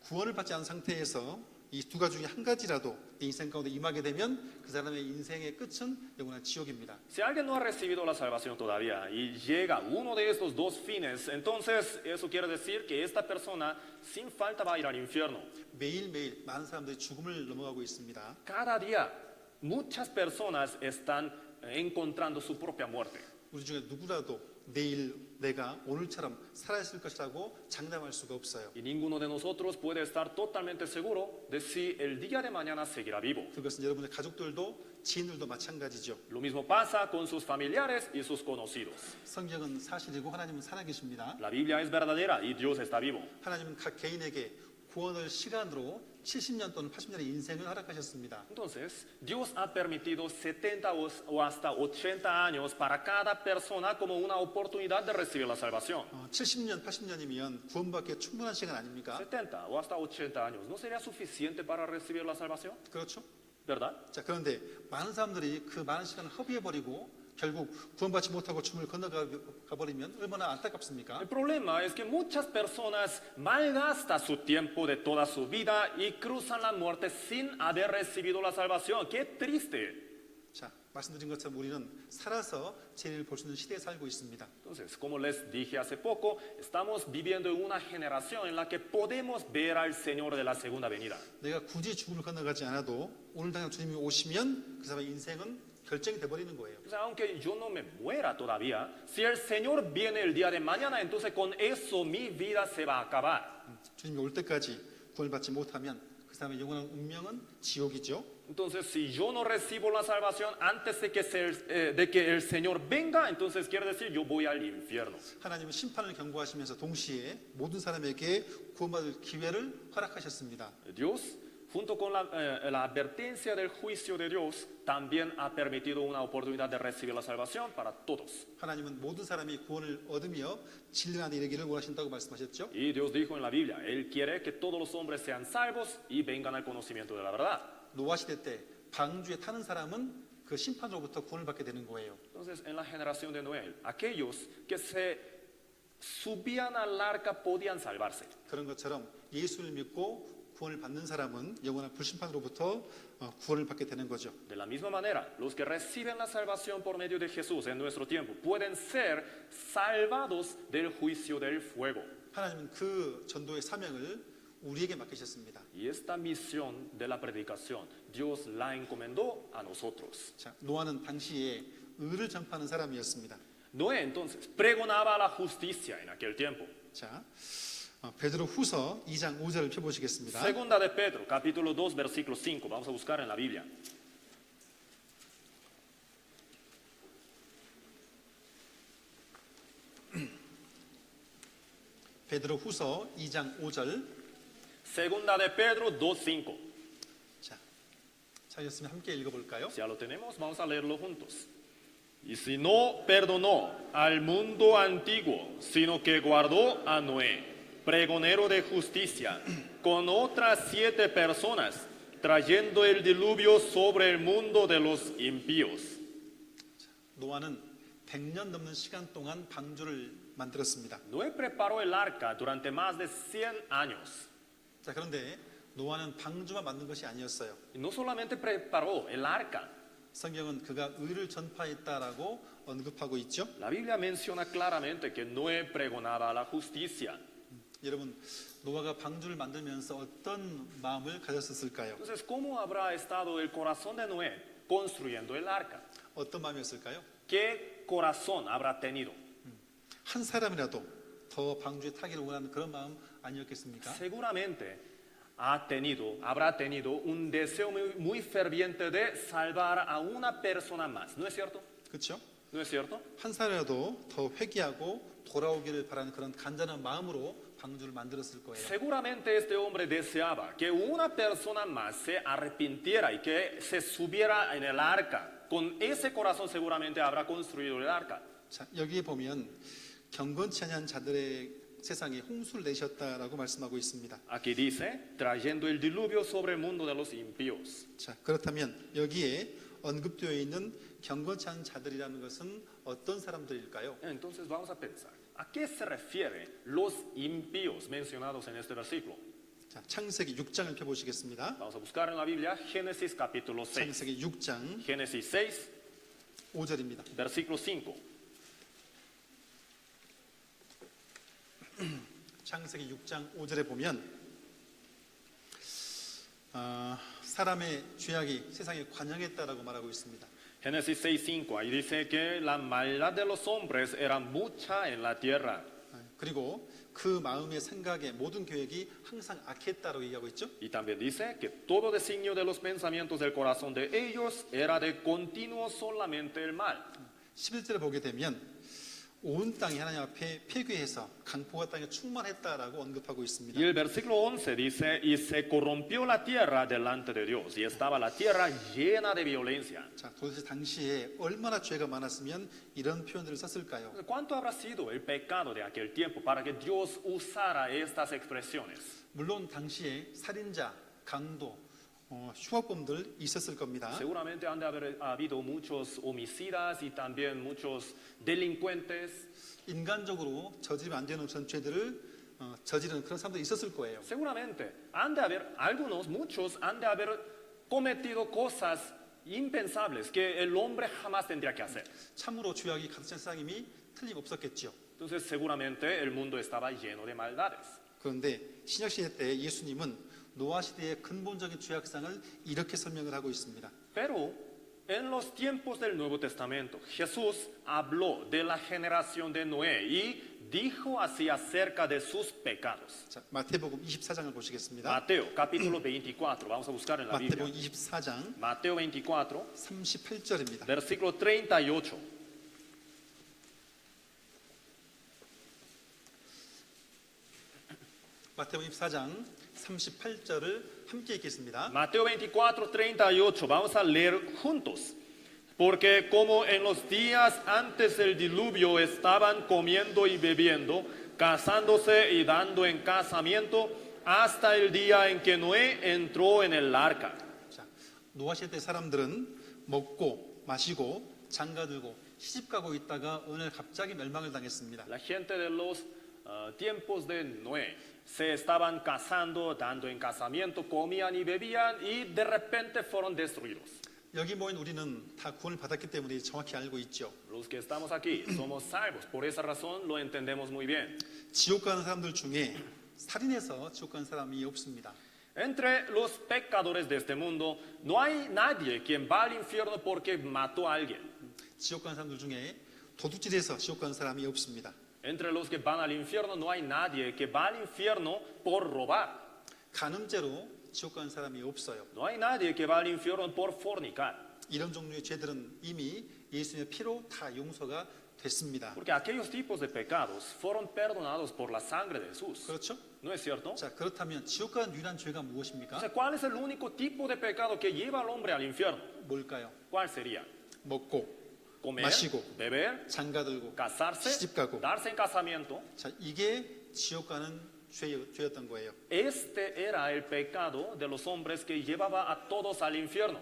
구원을 받지 않은 상태에서 이 두 가지 중에 한 가지라도 내 인생 가운데 임하게 되면 그 사람의 인생의 끝은 영원한 지옥입니다. Si alguien no ha recibido la salvación todavía y llega uno de estos dos fines, entonces eso quiere decir que esta persona sin falta va a ir al infierno. 매일매일 많은 사람들이 죽음을 넘어가고 있습니다. Cada día muchas personas están encontrando su propia muerte. 우리 중에 누구라도 내일 내가 오늘처럼 살아있을 것이라고 장담할 수가 없어요. Y ninguno de nosotros puede estar totalmente seguro de si el día de mañana seguirá vivo. 그것은 여러분의 가족들도 지인들도 마찬가지죠. Lo mismo pasa con sus familiares y sus conocidos. 성경은 사실이고 하나님은 살아계십니다. La Biblia es verdadera y Dios está vivo. 하나님은 각 개인에게 구원을 시간으로 70년 또는 80년의 인생을 허락하셨습니다. Entonces, Dios ha permitido 70 o hasta 80 años para cada persona como una oportunidad de recibir la salvación. 70년, 80년이면 구원받기에 충분한 시간 아닙니까? 70 o hasta 80 años, ¿no sería suficiente para recibir la salvación? 그렇죠? ¿Verdad? 자, 그런데 많은 사람들이 그 많은 시간을 허비해버리고 결국 구원받지 못하고 춤을 건너가 버리면 얼마나 안타깝습니까? El problema es que muchas personas malgastan su tiempo de toda su vida y cruzan la muerte sin haber recibido la salvación. ¡Qué triste! 자, 말씀드린 것처럼 우리는 살아서 재리를 볼 수 있는 시대에 살고 있습니다. Entonces, como les dije hace poco, estamos viviendo en una generación en la que podemos ver al Señor de la segunda venida. 내가 굳이 죽음을 건너가지 않아도 오늘 당장 주님이 오시면 그 사람의 인생은 결정이 돼버리는 거예요. Entonces, aunque yo no me muera todavía, si el Señor viene el día de mañana, entonces con eso mi vida se va a acabar. 주님이 올 때까지 구원을 받지 못하면 그 사람의 영원한 운명은 지옥이죠. Entonces, si yo no recibo la salvación antes de que el Señor venga, entonces quiere decir yo voy al infierno. 하나님은 심판을 경고하시면서 동시에 모든 사람에게 구원받을 기회를 허락하셨습니다. Dios, junto con la advertencia del juicio de Dios, también ha permitido una oportunidad de recibir la salvación para todos. 하나님은 모든 사람이 구원을 얻으며 진리가 이르기를 원하신다고 말씀하셨죠. Y Dios dijo en la Biblia, Él quiere que todos los hombres sean salvos y vengan al conocimiento de la verdad. 노아 시대 때 방주에 타는 사람은 그 심판으로부터 구원을 받게 되는 거예요. Entonces, en la generación de Noé, aquellos que se subían al arca podían salvarse. 그런 것처럼 예수를 믿고 구원을 받는 사람은 영원한 불심판으로부터 구원을 받게 되는 거죠. De la misma manera, los que reciben la salvación por medio de Jesús en nuestro tiempo pueden ser salvados del juicio del fuego. 하나님은 그 전도의 사명을 우리에게 맡기셨습니다. Y esta misión de la predicación, Dios la encomendó a nosotros. 자, 노아는 당시에 의를 전파하는 사람이었습니다. Noé entonces pregonaba la justicia en aquel tiempo. 자, 베드로 후서 2장 5절을 펴보시겠습니다. Segunda de Pedro, capítulo 2, versículo 5. Vamos a buscar en la Biblia. 베드로 후서 2장 5절. Segunda de Pedro 2:5. 자, 찾으셨으면 함께 읽어볼까요? Si ya lo tenemos, vamos a leerlo juntos. Y si no perdonó al mundo antiguo, sino que guardó a Noé, pregonero de justicia, con otras 7 personas, trayendo el diluvio sobre el mundo de los impíos. 노아는 100년 넘는 시간 동안 방주를 만들었습니다. Noé preparó el arca durante más de 100 años. 자, 그런데 노아는 방주만 만든 것이 아니었어요. Y no solamente preparó el arca, 성경은 그가 의를 전파했다라고 언급하고 있죠. la Biblia menciona claramente que Noé pregonaba la justicia. 여러분, 노아가 방주를 만들면서 어떤 마음을 가졌었을까요? Entonces, ¿cómo habrá estado el corazón de Noé construyendo el arca? 어떤 마음이었을까요? ¿Qué corazón habrá tenido? 한 사람이라도 더 방주에 타기를 원하는 그런 마음 아니었겠습니까? Seguramente habrá tenido un deseo muy ferviente de salvar a una persona más. ¿No es cierto? 그렇죠? ¿No es cierto? 한 사람이라도 더 회개하고 돌아오기를 바라는 그런 간절한 마음으로 방주를 만들었을 거예요. Seguramente este hombre deseaba que una persona más se arrepintiera y que se subiera en el arca. Con ese corazón seguramente habrá construido el arca. 자, 여기에 보면 경건치 않은 자들의 세상에 홍수를 내셨다라고 말씀하고 있습니다. Aquí dice, trayendo el diluvio sobre el mundo de los impíos. 자, 그렇다면 여기에 언급되어 있는 경건치 않은 자들이라는 것은 어떤 사람들일까요? Entonces vamos a pensar, ¿a qué se refieren los impíos mencionados en este versículo? 자, 창세기 6장을 펴보시겠습니다. Vamos a buscar en la Biblia Génesis capítulo 6. 창세기 6장 Génesis 6, 5절입니다. versículo 5. 창세기 6장 5절에 보면 사람의 죄악이 세상에 관영했다라고 말하고 있습니다. Génesis 6:5, ahí dice que la maldad de los hombres era mucha en la tierra. 그리고 그 마음의 생각의 모든 계획이 항상 악했다라고 얘기하고 있죠. Y también dice que todo designio de los pensamientos del corazón de ellos era de continuo solamente el mal. 11절에 보게 되면 온 땅이 하나님 앞에 폐괴해서 강포가 땅에 충만했다라고 언급하고 있습니다. Y el versículo 11 dice, y se corrompió la tierra delante de Dios, y estaba la tierra llena de violencia. 자, 도대체 당시에 얼마나 죄가 많았으면 이런 표현들을 썼을까요? ¿Cuánto habrá sido el pecado de aquel tiempo para que Dios usara estas expresiones? 물론 당시에 살인자, 강도, 흉악범들 있었을 겁니다. Seguramente han de haber habido muchos homicidas y también muchos delincuentes. 인간적으로 저지르면 안 되는 그런 죄들을 저지르는 그런 사람들이 있었을 거예요. Seguramente han de haber, muchos han de haber cometido cosas impensables que el hombre jamás tendría que hacer. 참으로 죄악이 가득 찬 세상임이 틀림없었겠죠. Entonces seguramente el mundo estaba lleno de maldades. 그런데 신약시대 때 예수님은 노아 시대의 근본적인 죄악상을 이렇게 설명을 하고 있습니다. Pero en los tiempos del Nuevo Testamento, Jesús habló de la generación de Noé y dijo así acerca de sus pecados. 자, 마태복음 24장을 보시겠습니다. Mateo capítulo 24, vamos a buscar en la 마태복음 Biblia. 24장 Mateo 24, 38절입니다. versículo 38. 마태복음 24장 38절을 함께 읽겠습니다. Mateo 24, 38, vamos a leer juntos. Porque como en los días antes del diluvio estaban comiendo y bebiendo, casándose y dando en casamiento, hasta el día en que Noé entró en el arca. 자, 노아 시대 사람들은 먹고 마시고 장가들고 시집가고 있다가 오늘 갑자기 멸망을 당했습니다. La gente de los tiempos de Noé se estaban casando, dando en casamiento, comían y bebían y de repente fueron destruidos. 여기 모인 우리는 다 구원을 받았기 때문에 정확히 알고 있죠. Los que estamos aquí somos salvos, por esa razón lo entendemos muy bien. 지옥 가는 사람들 중에 살인해서 지옥 가는 사람이 없습니다. Entre los pecadores de este mundo no hay nadie quien va al infierno porque mató a alguien. 지옥 가는 사람들 중에 도둑질해서 지옥 가는 사람이 없습니다. Entre los que van al infierno no hay nadie que va al infierno por robar. 간음죄로 지옥 가는 사람이 없어요. No hay nadie que va al infierno por fornicar. 이런 종류의 죄들은 이미 예수님의 피로 다 용서가 됐습니다. Porque aquellos tipos de pecados fueron perdonados por la sangre de Jesús. 그렇죠? ¿No es cierto? 자, 그렇다면 지옥 가는 유일한 죄가 무엇입니까? Entonces, ¿cuál es el único tipo de pecado que lleva al hombre al infierno? 뭘까요? ¿Cuál sería? 먹고 Comer, 마시고 beber, 장가들고 casarse, 시집가고. darse en casamiento. 자, 이게 지옥 가는 죄였던 거예요. Este era el pecado de los hombres que llevaba a todos al infierno.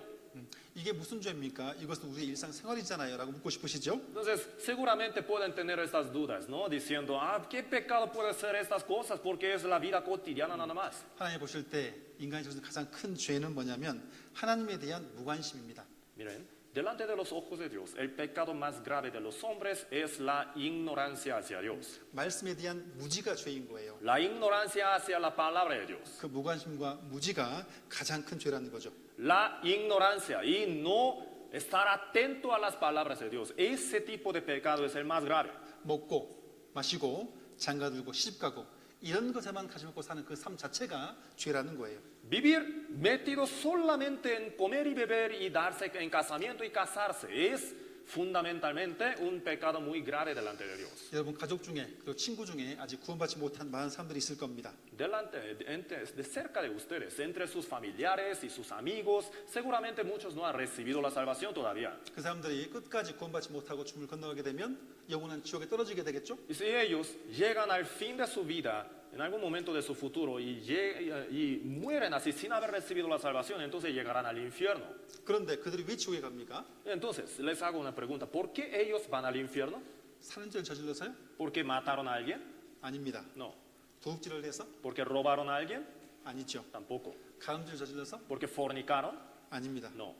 이게 무슨 죄입니까? 이것은 우리의 일상생활이잖아요 라고 묻고 싶으시죠? Entonces, seguramente pueden tener estas dudas, ¿no? Diciendo, ¿qué pecado puede ser estas cosas? Porque es la vida cotidiana nada más. 하나님 보실 때 인간이 저지른 가장 큰 죄는 뭐냐면 하나님에 대한 무관심입니다. Miren, delante de los ojos de Dios, el pecado más grave de los hombres es la ignorancia hacia Dios. 말씀에 대한 무지가 죄인 거예요. La ignorancia hacia la palabra de Dios. 그 무관심과 무지가 가장 큰 죄라는 거죠. La ignorancia y no estar atento a las palabras de Dios. Ese tipo de pecado es el más grave. 먹고 마시고 장가들고 시집가고 이런 것에만 관심 갖고 사는 그 삶 자체가 죄라는 거예요. Vivir metido solamente en comer y beber y darse en casamiento y casarse es fundamentalmente un pecado muy grave delante de Dios. 여러분 가족 중에 그리고 친구 중에 아직 구원받지 못한 많은 사람들이 있을 겁니다. De cerca de ustedes, entre sus familiares y sus amigos, seguramente muchos no han recibido la salvación todavía. 그 사람들이 끝까지 구원받지 못하고 죽음을 건너가게 되면 영원한 지옥에 떨어지게 되겠죠? Y si ellos llegan al fin de su vida, en algún momento de su futuro, y mueren así sin haber recibido la salvación, entonces llegarán al infierno. 그런데 그들이 왜 지옥에 갑니까? Entonces, les hago una pregunta. ¿Por qué ellos van al infierno? 사는 죄를 저질러서요? ¿Porque mataron a alguien? 아닙니다. No. 도둑질을 해서? ¿Porque robaron a alguien? 아니죠. Tampoco. 가늠죄를 저질러서? ¿Porque fornicaron? 아닙니다. No.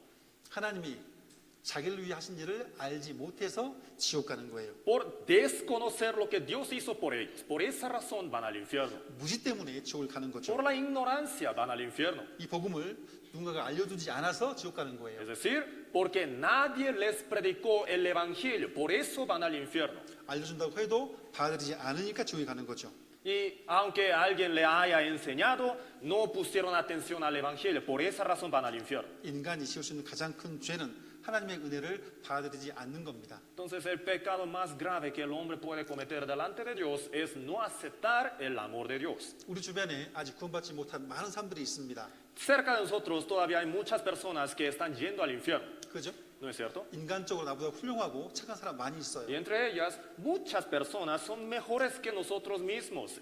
하나님이 자기를 위해 하신 일을 알지 못해서 지옥 가는 거예요. Por desconocer lo que Dios hizo por ellos. Por esa razón van al infierno. 무지 때문에 지옥을 가는 거죠. Por la ignorancia van al infierno. 이 복음을 누군가가 알려주지 않아서 지옥 가는 거예요. Es decir, porque nadie les predicó el evangelio. Por eso van al infierno. 알려준다고 해도 받아들이지 않으니까 지옥에 가는 거죠. Y aunque alguien le haya enseñado, no pusieron atención al evangelio. Por esa razón van al infierno. 인간이 지을 수 있는 가장 큰 죄는 하나님의 은혜를 받아들이지 않는 겁니다. Entonces el pecado más grave que el hombre puede cometer delante de Dios es no aceptar el amor de Dios. 우리 주변에 아직 구원받지 못한 많은 사람들이 있습니다. Cerca de nosotros todavía hay muchas personas que están yendo al infierno, 그죠? ¿no es cierto? 인간적으로 나보다 훌륭하고 착한 사람 많이 있어요. Y entre ellas, muchas personas son mejores que nosotros mismos,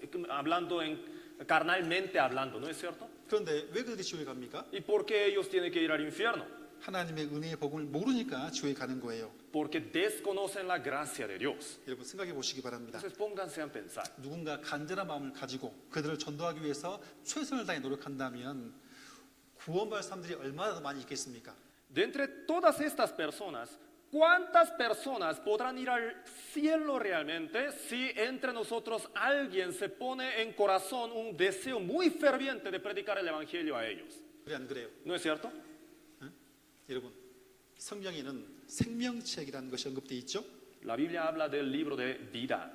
carnalmente hablando, ¿no es cierto? 그런데 왜 그들이 지옥에 갑니까? ¿Y por qué ellos tienen que ir al infierno? 하나님의 은혜의 복음을 모르니까 지옥에 가는 거예요. Porque desconocen la gracia de Dios. 여러분 생각해 보시기 바랍니다. Entonces pónganse a pensar. 누군가 간절한 마음을 가지고 그들을 전도하기 위해서 최선을 다해 노력한다면 구원받을 사람들이 얼마나 더 많이 있겠습니까? De entre todas estas personas, ¿cuántas personas podrán ir al cielo realmente si entre nosotros alguien se pone en corazón un deseo muy ferviente de predicar el evangelio a ellos? 그래 안 그래요? ¿No es cierto? 여러분 성경에는 생명책이라는 것이 언급되어 있죠? La Biblia habla del libro de vida.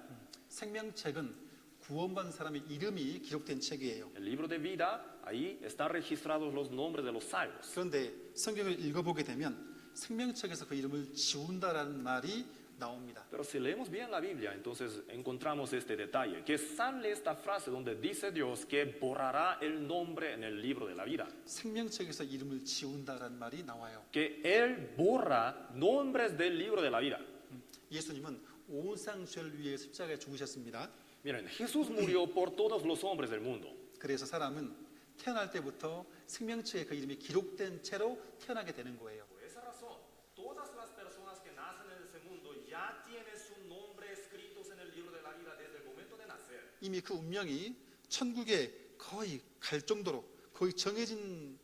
생명책은 구원받은 사람의 이름이 기록된 책이에요. El libro de vida, ahí están registrados los nombres de los salvos. 그런데 성경을 읽어보게 되면 생명책에서 그 이름을 지운다라는 말이 나옵니다. Pero si leemos bien la Biblia, entonces encontramos este detalle, que sale esta frase donde dice Dios que borrará el nombre en el libro de la vida. 생명책에서 이름을 지운다라는 말이 나와요. Que Él borra nombres del libro de la vida. 예수님은 온 세상 죄를 위해 십자가에 죽으셨습니다. Miren, Jesús murió por todos los hombres del mundo. 그래서 사람은 태어날 때부터 생명책에 그 이름이 기록된 채로 태어나게 되는 거예요. Por esa razón, todas las personas que nacen en ese mundo ya tienen su nombre escritos en el libro de la vida desde el momento de nacer. 이미 그 운명이 천국에 거의 갈 정도로 거의 정해진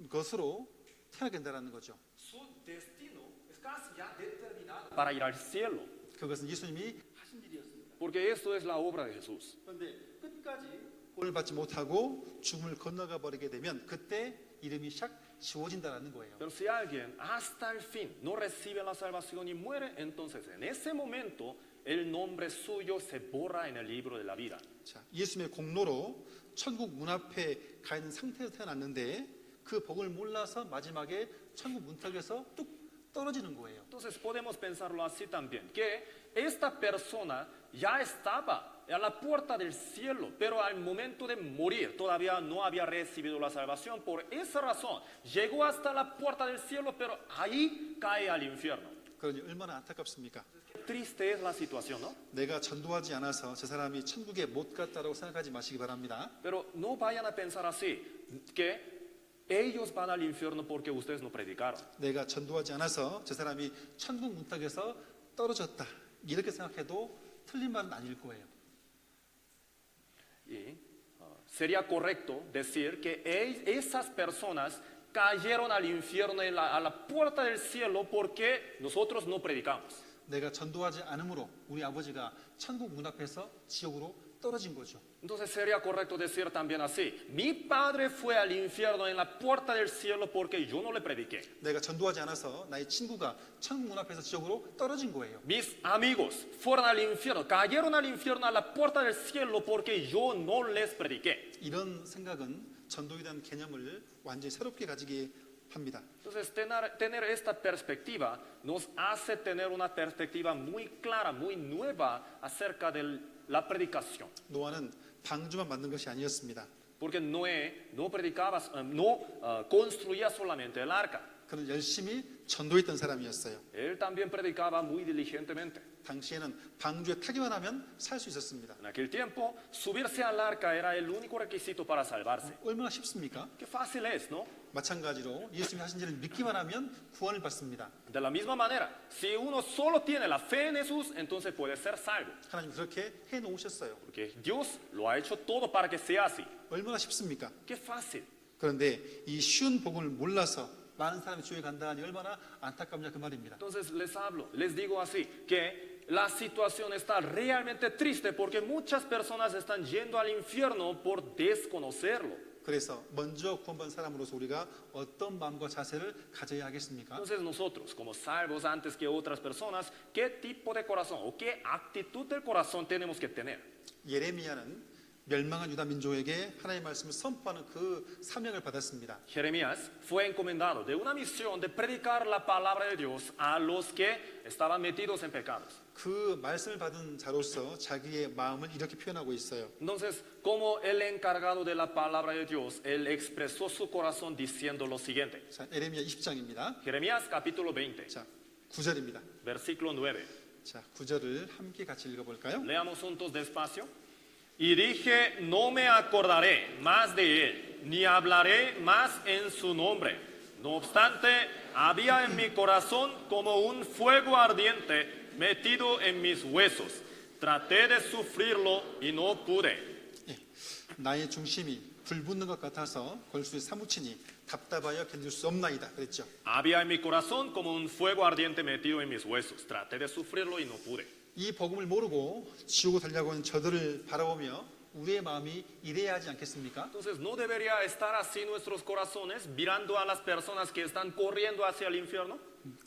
것으로 태어나게 된다는 거죠. Su destino es casi ya determinado para ir al cielo, 그것은 예수님이 하신 일이었습니다. porque esto es la obra de Jesús. 그런데 끝까지 구원을 받지 못하고 죽음을 건너가 버리게 되면 그때 이름이 샥 지워진다는 거예요. Pero si alguien hasta el fin no recibe la salvación y muere, entonces en ese momento el nombre suyo se borra en el libro de la vida. 자, 예수님의 공로로 천국 문 앞에 가 있는 상태에서 태어났는데 그 복을 몰라서 마지막에 천국 문턱에서 뚝 떨어지는 거예요. Entonces podemos pensarlo así también, que esta persona ya estaba a la puerta del cielo, pero al momento de morir todavía no había recibido la salvación. Por esa razón llegó hasta la puerta del cielo, pero ahí cae al infierno. 그러니 얼마나 안타깝습니까? Qué triste es la situación, ¿no? 내가 전도하지 않아서 저 사람이 천국에 못 갔다고 생각하지 마시기 바랍니다. Pero no vayan a pensar así, que ellos van al infierno porque ustedes no predicaron. 내가 전도하지 않아서 저 사람이 천국 문턱에서 떨어졌다. 이렇게 생각해도 틀린 말은 아닐 거예요. Y sería correcto decir que esas personas cayeron al infierno a la puerta del cielo porque nosotros no predicamos. 내가 전도하지 않으므로 우리 아버지가 천국 문 앞에서 지옥으로 떨어진 거죠. Entonces sería correcto decir también así, mi padre fue al infierno en la puerta del cielo porque yo no le prediqué. 내가 전도하지 않아서 나의 친구가 천국 문 앞에서 지옥으로 떨어진 거예요. Mis amigos fueron al infierno, cayeron al infierno a la puerta del cielo porque yo no les prediqué. 이런 생각은 전도에 대한 개념을 완전히 새롭게 가지게 합니다. Entonces, tener esta perspectiva nos hace tener una perspectiva muy clara, muy nueva acerca de la predicación. 노아는 방주만 만든 것이 아니었습니다. Porque Noé no predicaba, no construía solamente el arca. 그는 열심히 전도했던 사람이었어요. Él también predicaba muy diligentemente. 당시에는 방주에 타기만 하면 살 수 있었습니다. En aquel tiempo, subirse al arca era el único requisito para salvarse. 얼마나 쉽습니까? Qué fácil es, ¿no? 마찬가지로 예수님이 하신 일을 믿기만 하면 구원을 받습니다. De la misma manera, si uno solo tiene la fe en Jesús, entonces puede ser salvo. 하나님 그렇게 해놓으셨어요. Porque Dios lo ha hecho todo para que sea así. 얼마나 쉽습니까? Qué fácil. 그런데 이 쉬운 복음을 몰라서 많은 사람이 주에 간다니 얼마나 안타깝냐 그 말입니다. Entonces les digo así, que la situación está realmente triste porque muchas personas están yendo al infierno por desconocerlo. 그래서 먼저 구원받은 사람으로서 우리가 어떤 마음과 자세를 가져야 하겠습니까? Entonces nosotros, como salvos antes que otras personas, ¿qué tipo de corazón o qué actitud del corazón tenemos que tener? 예레미야는 멸망한 유다 민족에게 하나님의 말씀을 선포하는 그 사명을 받았습니다. Jeremías fue encomendado de una misión de predicar la palabra de Dios a los que estaban metidos en pecados. 그 말씀을 받은 자로서 자기의 마음을 이렇게 표현하고 있어요. Entonces, como el encargado de la palabra de Dios, él expresó su corazón diciendo lo siguiente. 자, 예레미야 20장입니다. Jeremías capítulo 20, 자, 9절입니다. versículo 9. 자, 9절을 함께 같이 읽어볼까요? Leamos juntos despacio. Y dije, no me acordaré más de él, ni hablaré más en su nombre. No obstante, había en mi corazón como un fuego ardiente metido en mis huesos. Traté de sufrirlo y no pude. 예, 나의 중심이 불붙는 것 같아서 골수에 사무치니 답답하여 견딜 수 없나이다 그랬죠. Había en mi corazón como un fuego ardiente metido en mis huesos. Traté de sufrirlo y no pude. 이 복음을 모르고 지옥을 달려고 하는 저들을 바라보며 우리의 마음이 이래야 하지 않겠습니까? Entonces, ¿no debería estar así nuestros corazones mirando a las personas que están corriendo hacia el infierno?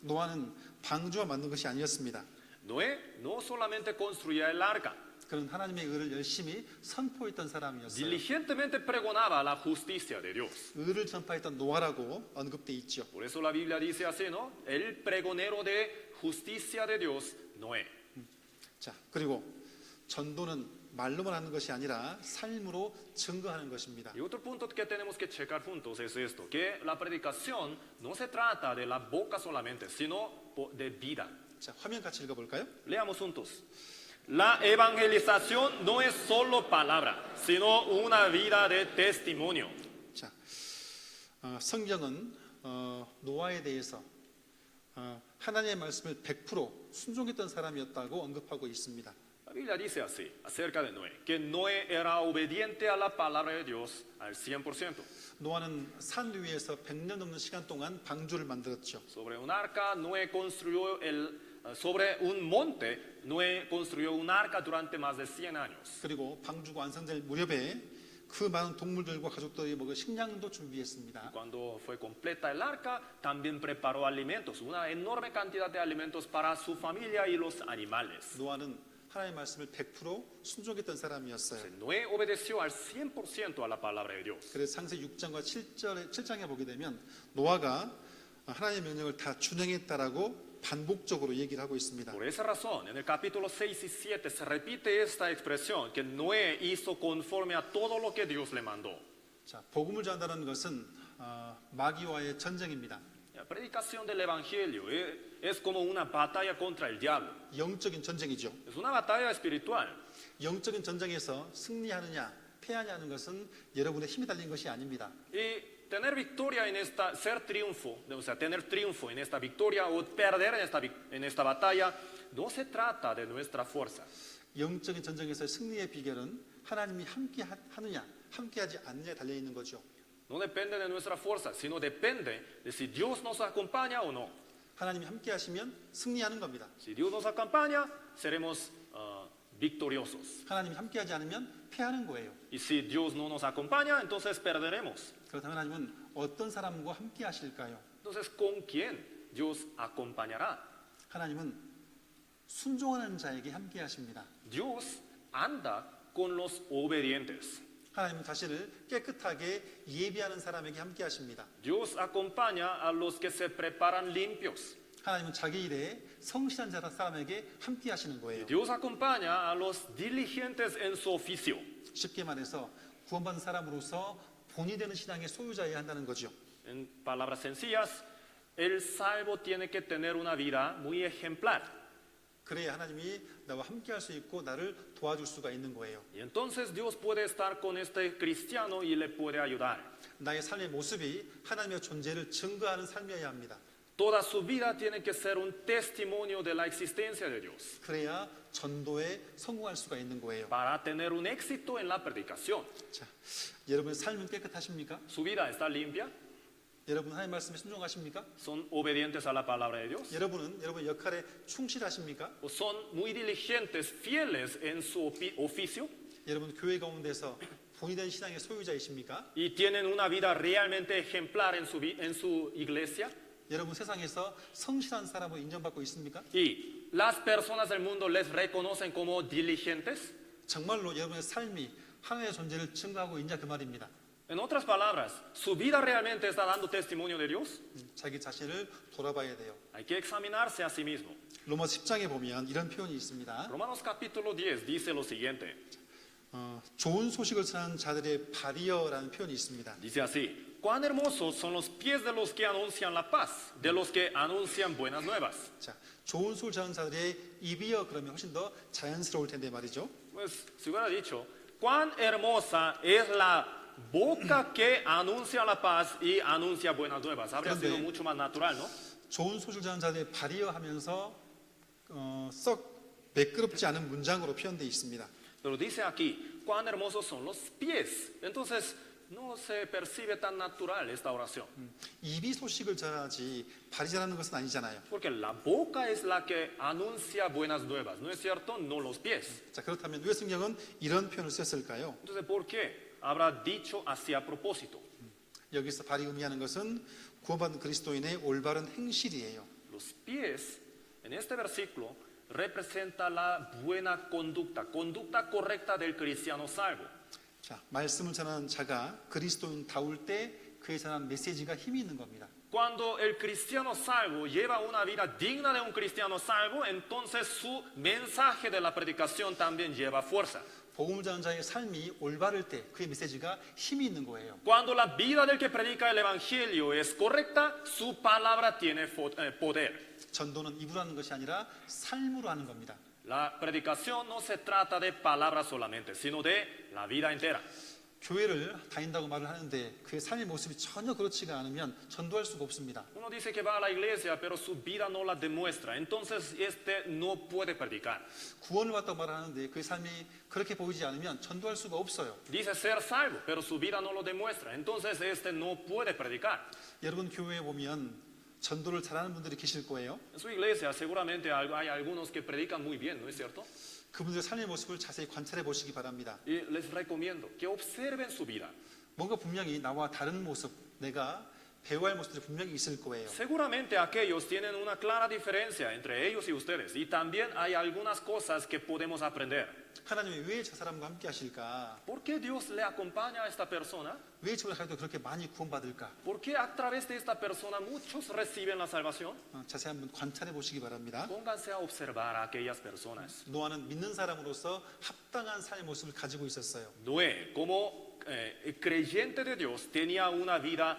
노아는 방주와 만든 것이 아니었습니다. Noé no solamente construía el arca, 그는 하나님의 의를 열심히 선포했던 사람이었어요. diligentemente pregonaba la justicia de Dios. 의를 전파했던 노아라고 언급돼 있죠. Por eso la Biblia dice así, ¿no? El pregonero de justicia de Dios, Noé. 자, 그리고 전도는 말로만 하는 것이 아니라 삶으로 증거하는 것입니다. Y otro punto que tenemos que checar juntos es esto, que la predicación no se trata de la boca solamente, sino de vida. 자, 화면 같이 읽어볼까요? Leamos juntos. La evangelización no es solo palabra, sino una vida de testimonio. 자, 성경은 노아에 대해서 하나님의 말씀을 100% 순종했던 사람이었다고 언급하고 있습니다. La Biblia dice así, acerca de Noé, que Noé era obediente a la palabra de Dios al 100%. 노아는 산 위에서 100년 넘는 시간 동안 방주를 만들었죠. Sobre un arca, Noé construyó sobre un monte, Noé construyó un arca durante más de 100 años. 그리고 방주가 완성될 무렵에 그 많은 동물들과 가족들이 먹을 식량도 준비했습니다. Cuando fue completa el arca, también preparó alimentos, una enorme cantidad de alimentos para su familia y los animales. 노아는 하나님의 말씀을 100% 순종했던 사람이었어요. Noé obedeció al 100% a la palabra de Dios. 그래서 창세기 6장과 7장에 보게 되면 노아가 하나님의 명령을 다 준행했다라고 반복적으로 얘기를 하고 있습니다. Por esa razón, en el capítulo 6 y 7 se repite esta expresión, que Noé hizo conforme a todo lo que Dios le mandó. 자, 복음을 전한다는 것은 마귀와의 전쟁입니다. La predicación del Evangelio es como una batalla contra el diablo. 영적인 전쟁이죠. Es una batalla espiritual. 영적인 전쟁에서 승리하느냐 패하냐는 것은 여러분의 힘이 달린 것이 아닙니다. Y tener victoria en esta, tener triunfo en esta victoria o perder en esta batalla, no se trata de nuestra fuerza. 영적인 전쟁에서 승리의 비결은 하나님이 함께 하느냐 함께하지 않느냐에 달려 있는 거죠. No depende de nuestra fuerza, sino depende de si Dios nos acompaña o no. 하나님이 함께 하시면 승리하는 겁니다. Si Dios nos acompaña, seremos victoriosos. 하나님이 함께 하지 않으면 패하는 거예요. Y si Dios no nos acompaña, entonces perderemos. 그렇다면 하나님은 어떤 사람과 함께 하실까요? Entonces, ¿con quién Dios acompañará? 하나님은 순종하는 자에게 함께 하십니다. Dios anda con los obedientes. 하나님은 자신을 깨끗하게 예비하는 사람에게 함께 하십니다. Dios acompaña a los que se preparan limpios. 하나님은 자기 일에 성실한 사람에게 함께 하시는 거예요. Dios acompaña a los diligentes en su oficio. 쉽게 말해서 구원받은 사람으로서 본이 되는 신앙의 소유자여야 한다는 거죠. En palabras sencillas, el salvo tiene que tener una vida muy ejemplar. 그래야 하나님이 나와 함께 할 수 있고 나를 도와줄 수가 있는 거예요. Y entonces Dios puede estar con este cristiano y le puede ayudar. 나의 삶의 모습이 하나님의 존재를 증거하는 삶이어야 합니다. Toda su vida tiene que ser un testimonio de la existencia de Dios 그래야 전도에 성공할 수가 있는 거예요. para tener un éxito en la predicación. 자, 여러분의 삶은 깨끗하십니까? ¿Su vida está limpia? 여러분 하나님 말씀에 순종하십니까? ¿Son obedientes a la palabra de Dios? 여러분은 여러분의 역할에 충실하십니까? ¿O son muy diligentes, fieles en su oficio? 여러분 교회 가운데서 본이 된 신앙의 소유자이십니까? ¿Y tienen una vida realmente ejemplar en su iglesia? 여러분 세상에서 성실한 사람으로 인정받고 있습니까? ¿Y las personas del mundo les reconocen como diligentes? 정말로 여러분의 삶이 하나님의 존재를 증거하고 있냐 그 말입니다. En otras palabras, ¿su vida realmente está dando testimonio de Dios? 자기 자신을 돌아봐야 돼요. Hay que examinarse a sí mismo. 로마 10장에 보면 이런 표현이 있습니다. Romanos capítulo 10 dice lo siguiente. 좋은 소식을 전하는 자들의 발이여라는 표현이 있습니다. Dice así, cuán hermosos son los pies de los que anuncian la paz, de los que anuncian buenas nuevas. 자, 좋은 소식을 전하는 자들의 입이여 그러면 훨씬 더 자연스러울 텐데 말이죠. Pues si hubiera dicho, cuán hermosa es la boca que anuncia la paz y anuncia buenas nuevas. Habría sido mucho más natural, ¿no? 좋은 소식을 전하는 자들의 발이여 하면서 썩 매끄럽지 않은 문장으로 표현되어 있습니다. Pero dice aquí, cuán hermosos son los pies. Entonces, no se percibe tan natural esta oración. 입이 소식을 전하지 발이 전하는 것은 아니잖아요. Porque la boca es la que anuncia buenas nuevas, ¿no es cierto? No los pies. 자, 그렇다면 왜 성경은 이런 표현을 썼을까요? Entonces, ¿por qué habrá dicho así a propósito? 여기서 발이 의미하는 것은 구원받은 그리스도인의 올바른 행실이에요. Los pies, en este versículo, representa la buena conducta, conducta correcta del cristiano salvo. 자, 말씀을 전하는 자가 그리스도인다울 때 그에 전한 메시지가 힘이 있는 겁니다. Cuando el cristiano salvo lleva una vida digna de un cristiano salvo, entonces su mensaje de la predicación también lleva fuerza. 복음을 전하는 자의 삶이 올바를 때 그의 메시지가 힘이 있는 거예요. Cuando la vida del que predica el evangelio es correcta, su palabra tiene poder. 전도는 입으로 하는 것이 아니라 삶으로 하는 겁니다. La predicación no se trata de palabras solamente, sino de la vida entera. 교회를 다닌다고 말을 하는데 그의 삶의 모습이 전혀 그렇지가 않으면 전도할 수가 없습니다. Uno dice que va a la iglesia, pero su vida no la demuestra. Entonces, este no puede predicar. 구원을 받다고 말하는데 그의 삶이 그렇게 보이지 않으면 전도할 수가 없어요. Dice ser salvo, pero su vida no lo demuestra. Entonces, este no puede predicar. 여러분 교회에 보면 전도를 잘하는 분들이 계실 거예요. En su iglesia seguramente hay algunos que predican muy bien, ¿no es cierto? 그분들의 삶의 모습을 자세히 관찰해 보시기 바랍니다. Y les recomiendo que observen su vida. 뭔가 분명히 나와 다른 모습, 내가 배워야 할 모습들이 분명히 있을 거예요. Seguramente aquellos tienen una clara diferencia entre ellos y ustedes. Y también hay algunas cosas que podemos aprender. 하나님이 왜 저 사람과 함께 하실까? ¿Por qué Dios le acompaña a esta persona? 왜 저를 가지고 그렇게 많이 구원받을까? ¿Por qué a través de esta persona muchos reciben la salvación? 자세히 한번 관찰해 보시기 바랍니다. Pónganse a observar a aquellas personas. 노아는 믿는 사람으로서 합당한 삶의 모습을 가지고 있었어요. Noé, como creyente de Dios, tenía una vida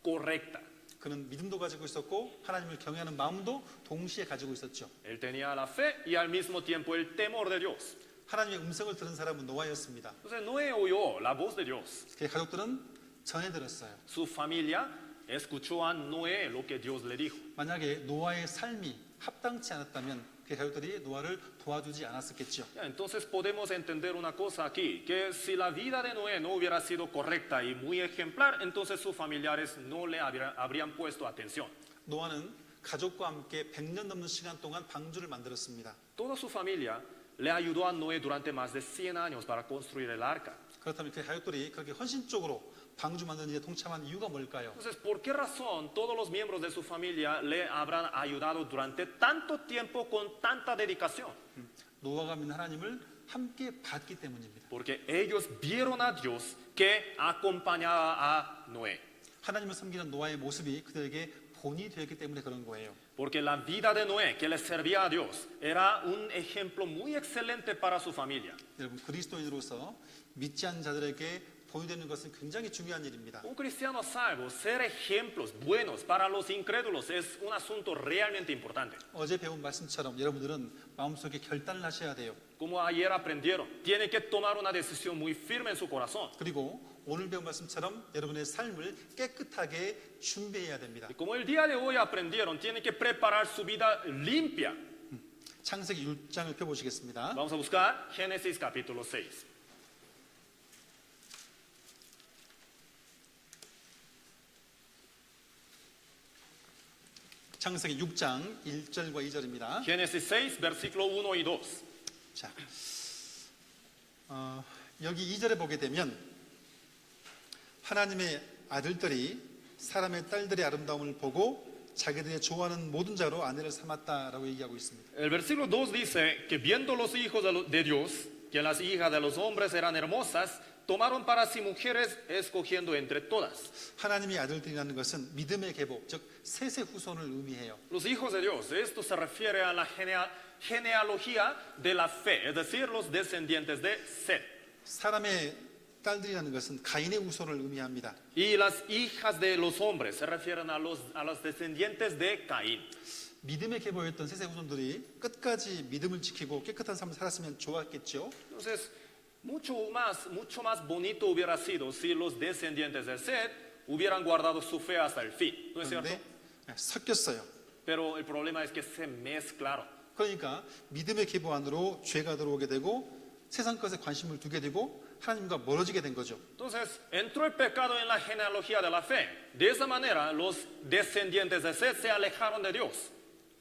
correcta. 그는 믿음도 가지고 있었고 하나님을 경외하는 마음도 동시에 가지고 있었죠. Él tenía la fe y al mismo tiempo el temor de Dios. 하나님의 음성을 들은 사람은 노아였습니다. Entonces Noé oyó la voz de Dios. 그의 가족들은 전해 들었어요. Su familia escuchó a Noé lo que Dios le dijo. 만약에 노아의 삶이 합당치 않았다면 그의 가족들이 노아를 도와주지 않았었겠죠. Entonces podemos entender una cosa aquí, que si la vida de Noé no hubiera sido correcta y muy ejemplar, entonces sus familiares no le habrían puesto atención. 노아는 가족과 함께 100년 넘는 시간 동안 방주를 만들었습니다. Toda su familia le ayudó a Noé durante más de 100 años para construir el arca. 그렇다면 그의 가족들이 그렇게 헌신적으로 방주 만드는 데 동참한 이유가 뭘까요? Entonces, ¿por qué razón todos los miembros de su familia le habrán ayudado durante tanto tiempo con tanta dedicación? 노아가 믿는 하나님을 함께 받기 때문입니다. Porque ellos vieron a Dios que acompañaba a Noé. 하나님을 섬기는 노아의 모습이 그들에게 본이 되었기 때문에 그런 거예요. Porque la vida de Noé, que le servía a Dios, era un ejemplo muy excelente para su familia. 여러분, 그리스도인으로서 믿지 않는 자들에게 본이 되는 것은 굉장히 중요한 일입니다. Un cristiano salvo, ser ejemplos buenos para los incrédulos es un asunto realmente importante. 어제 배운 말씀처럼 여러분들은 마음속에 결단을 하셔야 돼요. Como ayer aprendieron, tienen que tomar una decisión muy firme en su corazón. 그리고 오늘 배운 말씀처럼 여러분의 삶을 깨끗하게 준비해야 됩니다. Y como el día de hoy aprendieron, tienen que preparar su vida limpia. 창세기 6장을 펴보시겠습니다. Vamos a buscar Génesis capítulo 6. 창세기 6장 1절과 2절입니다. Génesis 6, versículo 1 y 2. 자, 여기 2절에 보게 되면 하나님의 아들들이 사람의 딸들의 아름다움을 보고 자기들이 좋아하는 모든 자로 아내를 삼았다라고 얘기하고 있습니다. El versículo 2 dice que viendo los hijos de Dios, que las hijas de los hombres eran hermosas, tomaron para sí mujeres escogiendo entre todas. 하나님의 아들들이라는 것은 믿음의 계보, 즉 셋의 후손을 의미해요. Los hijos de Dios, esto se refiere a la genealogía de la fe, es decir, los descendientes de Set. 사람의 딸들이라는 것은 가인의 후손을 의미합니다. Y las hijas de los hombres se refieren a los descendientes de Caín. 믿음의 계보였던 셋의 후손들이 끝까지 믿음을 지키고 깨끗한 삶을 살았으면 좋았겠죠. Entonces, mucho más bonito hubiera sido si los descendientes de Set hubieran guardado su fe hasta el fin, ¿no es cierto? 그런데 섞였어요. Pero el problema es que se mezclaron. 그러니까 믿음의 계보 안으로 죄가 들어오게 되고 세상 것에 관심을 두게 되고 하나님과 멀어지게 된 거죠. Entonces, entró el pecado en la genealogía de la fe. De esa manera, los descendientes de Set se alejaron de Dios.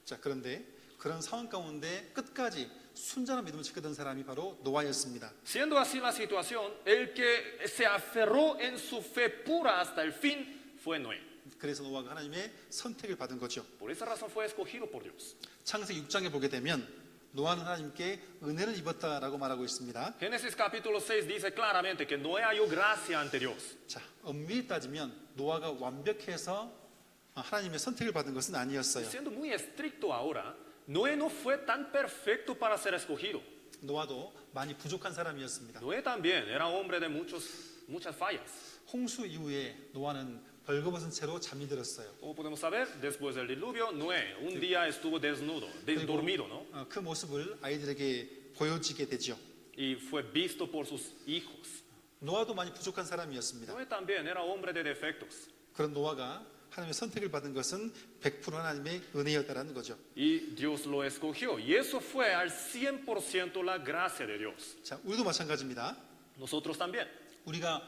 자, 그런데 그런 상황 가운데 끝까지 순전한 믿음을 지켰던 사람이 바로 노아였습니다. Siendo así la situación, el que se aferró en su fe pura hasta el fin fue Noé. 그래서 노아가 하나님의 선택을 받은 거죠. Por esa razón fue escogido por Dios. 창세기 6장에 보게 되면 노아는 하나님께 은혜를 입었다라고 말하고 있습니다. Génesis capítulo 6 dice claramente que Noé halló gracia ante Dios. 자, 엄밀히 따지면 노아가 완벽해서 하나님의 선택을 받은 것은 아니었어요. Siendo muy estricto ahora, Noé no fue tan perfecto para ser escogido. 노아도 많이 부족한 사람이었습니다. Noé también era hombre de muchas fallas. 홍수 이후에 노아는 벌거벗은 채로 잠이 들었어요. Como podemos saber, después del diluvio, Noé un día estuvo desnudo, dormido, ¿no? 그 모습을 아이들에게 보여지게 되죠. Y fue visto por sus hijos. 노아도 많이 부족한 사람이었습니다. Noé también era hombre de defectos. 그런 노아가 하나님의 선택을 받은 것은 100% 하나님의 은혜였다라는 거죠. Y Dios lo escogió. Y eso fue al 100% la gracia de Dios. 자, 우리도 마찬가지입니다. Nosotros también. 우리가